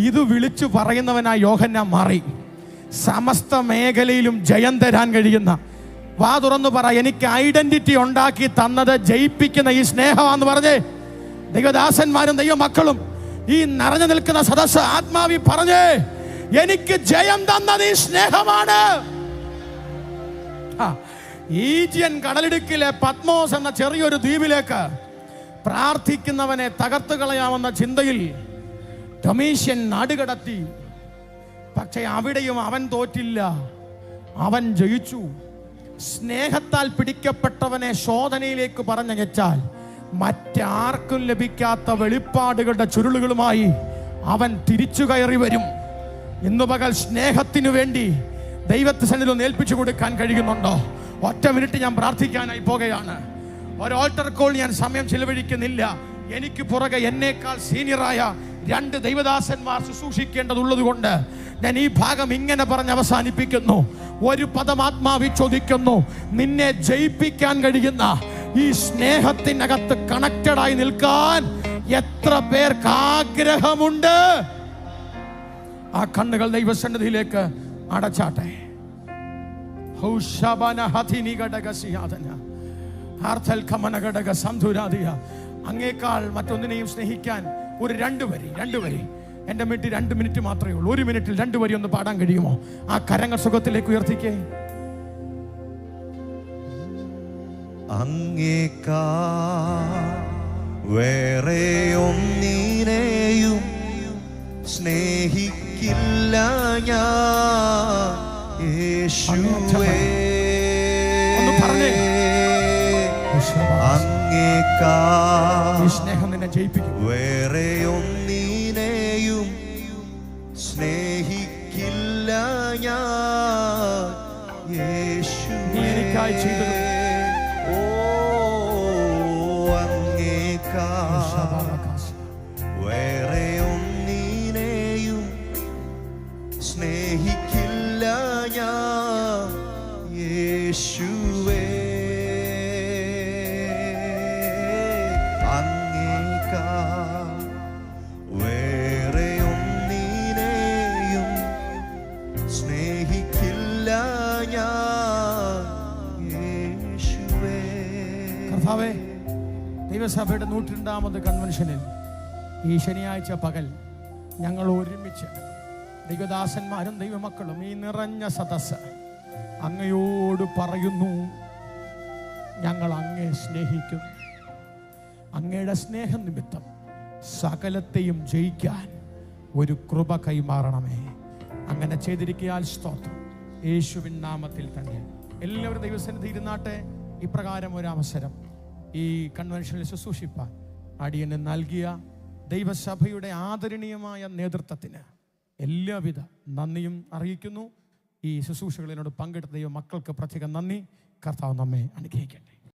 ഇത് വിളിച്ചു പറയുന്നവനായി യോഹന്നാൻ മാറി. സമസ്ത മേഖലയിലും ജയം തരാൻ കഴിയുന്ന, വാ തുറന്നു പറ, എനിക്ക് ഐഡന്റിറ്റി ഉണ്ടാക്കി തന്നത് ജയിപ്പിക്കുന്ന ഈ സ്നേഹമാണെന്ന് പറഞ്ഞേ. ദൈവദാസന്മാരും ദൈവമക്കളും ഈ നിറഞ്ഞു നിൽക്കുന്ന സദസ്സ് ആത്മാവി പറഞ്ഞേ, എനിക്ക് ജയം തന്നത് ഈ സ്നേഹമാണ്. ഈജിയൻ കടലിടുക്കിലെ പത്മോസ് എന്ന ചെറിയൊരു ദ്വീപിലേക്ക് പ്രാർത്ഥിക്കുന്നവനെ തകർത്തു കളയാമെന്ന ചിന്തയിൽ ഡൊമീഷ്യൻ നാടുകടത്തി. പക്ഷെ അവിടെയും അവൻ തോറ്റില്ല, അവൻ ജയിച്ചു. സ്നേഹത്താൽ പിടിക്കപ്പെട്ടവനെ ശോധനയിലേക്ക് പറഞ്ഞയച്ചാൽ മറ്റാർക്കും ലഭിക്കാത്ത വെളിപ്പാടുകളുടെ ചുരുളുകളുമായി അവൻ തിരിച്ചു കയറി വരും. ഇന്നു പകൽ സ്നേഹത്തിനു വേണ്ടി ദൈവത്തിൻ്റെ ഒന്ന് ഏൽപ്പിച്ചു കൊടുക്കാൻ കഴിയുന്നുണ്ടോ? ഒറ്റ മിനിറ്റ് ഞാൻ പ്രാർത്ഥിക്കാനായി പോകുകയാണ്. ഒരു ഓൾട്ടർ കോൾ ഞാൻ സമയം ചിലവഴിക്കുന്നില്ല. എനിക്ക് പുറകെ എന്നേക്കാൾ സീനിയറായ 2 ദൈവദാസന്മാർ ശുശ്രൂഷിക്കേണ്ടതുള്ളത് കൊണ്ട് ഞാൻ ഈ ഭാഗം ഇങ്ങനെ പറഞ്ഞ് അവസാനിപ്പിക്കുന്നു. ഒരു പദം ആത്മാവിൽ ചോദിക്കുന്നു. നിന്നെ ജയിപ്പിക്കാൻ കഴിയുന്ന ഈ സ്നേഹത്തിനകത്ത് കണക്റ്റഡായി നിൽക്കാൻ എത്ര പേർക്ക് ആഗ്രഹമുണ്ട്? ആ കണ്ണുകൾ ദൈവസന്നിധിയിലേക്ക് അടച്ചാട്ടെ. അങ്ങേക്കാൾ മറ്റൊന്നിനെയും സ്നേഹിക്കാൻ ഒരു 2 വരി. എൻ്റെ മിനിറ്റ് 2 മിനിറ്റ് മാത്രമേ ഉള്ളൂ. 1 മിനിറ്റിൽ 2 വരി ഒന്ന് പാടാൻ കഴിയുമോ? ആ കരങ്ങൾ സുഖത്തിലേക്ക് ഉയർത്തിക്കേ. അങ്ങേക്കാൾ വേറെ ഒന്നിനെയും സ്നേഹിക്കില്ല ഞാൻ യേശുവേ. അങ്ങേക്കാൾ സ്നേഹം നിന്നെ ജയിപ്പിക്കും. വേറെ ഒന്നിനെയും സ്നേഹിക്കില്ല ഞാൻ യേശുവേ. എനിക്കായി ചെയ്തത് വേറെ ഒന്നിനെയും സ്നേഹിക്കില്ല ഞാൻ യേശുവേ. അങ്ങേക്കാൾ വേറെ ഒന്നിനെയും സ്നേഹിക്കില്ല ഞാൻ യേശുവേ. കർത്താവേ, ദൈവസഭയുടെ 102ാമത് കൺവെൻഷനിൽ ഈ ശനിയാഴ്ച പകൽ ഞങ്ങൾ ഒരുമിച്ച് ദൈവദാസന്മാരും ദൈവമക്കളും ഈ നിറഞ്ഞ സദസ്സ് അങ്ങയോട് പറയുന്നു, ഞങ്ങൾ അങ്ങയെ സ്നേഹിക്കും. അങ്ങയുടെ സ്നേഹം നിമിത്തം സകലത്തെയും ജയിക്കാൻ ഒരു കൃപ കൈമാറണമേ. അങ്ങനെ ചെയ്തിരിക്കാൻ സ്തോത്രം. യേശുവിൻ നാമത്തിൽ തന്നെ എല്ലാവരും ദൈവസന്നിധി ഇരുന്നാട്ടെ. ഇപ്രകാരം ഒരു അവസരം ഈ കൺവെൻഷനിൽ ശുശ്രൂഷിപ്പാൻ അടിയന് നൽകിയ ദൈവസഭയുടെ ആദരണീയമായ നേതൃത്വത്തിന് എല്ലാവിധ നന്ദിയും അറിയിക്കുന്നു. ഈ ശുശ്രൂഷകളിനോട് പങ്കെടുത്ത ദൈവ മക്കൾക്ക് പ്രത്യേകം നന്ദി. കർത്താവ് നമ്മെ അനുഗ്രഹിക്കട്ടെ.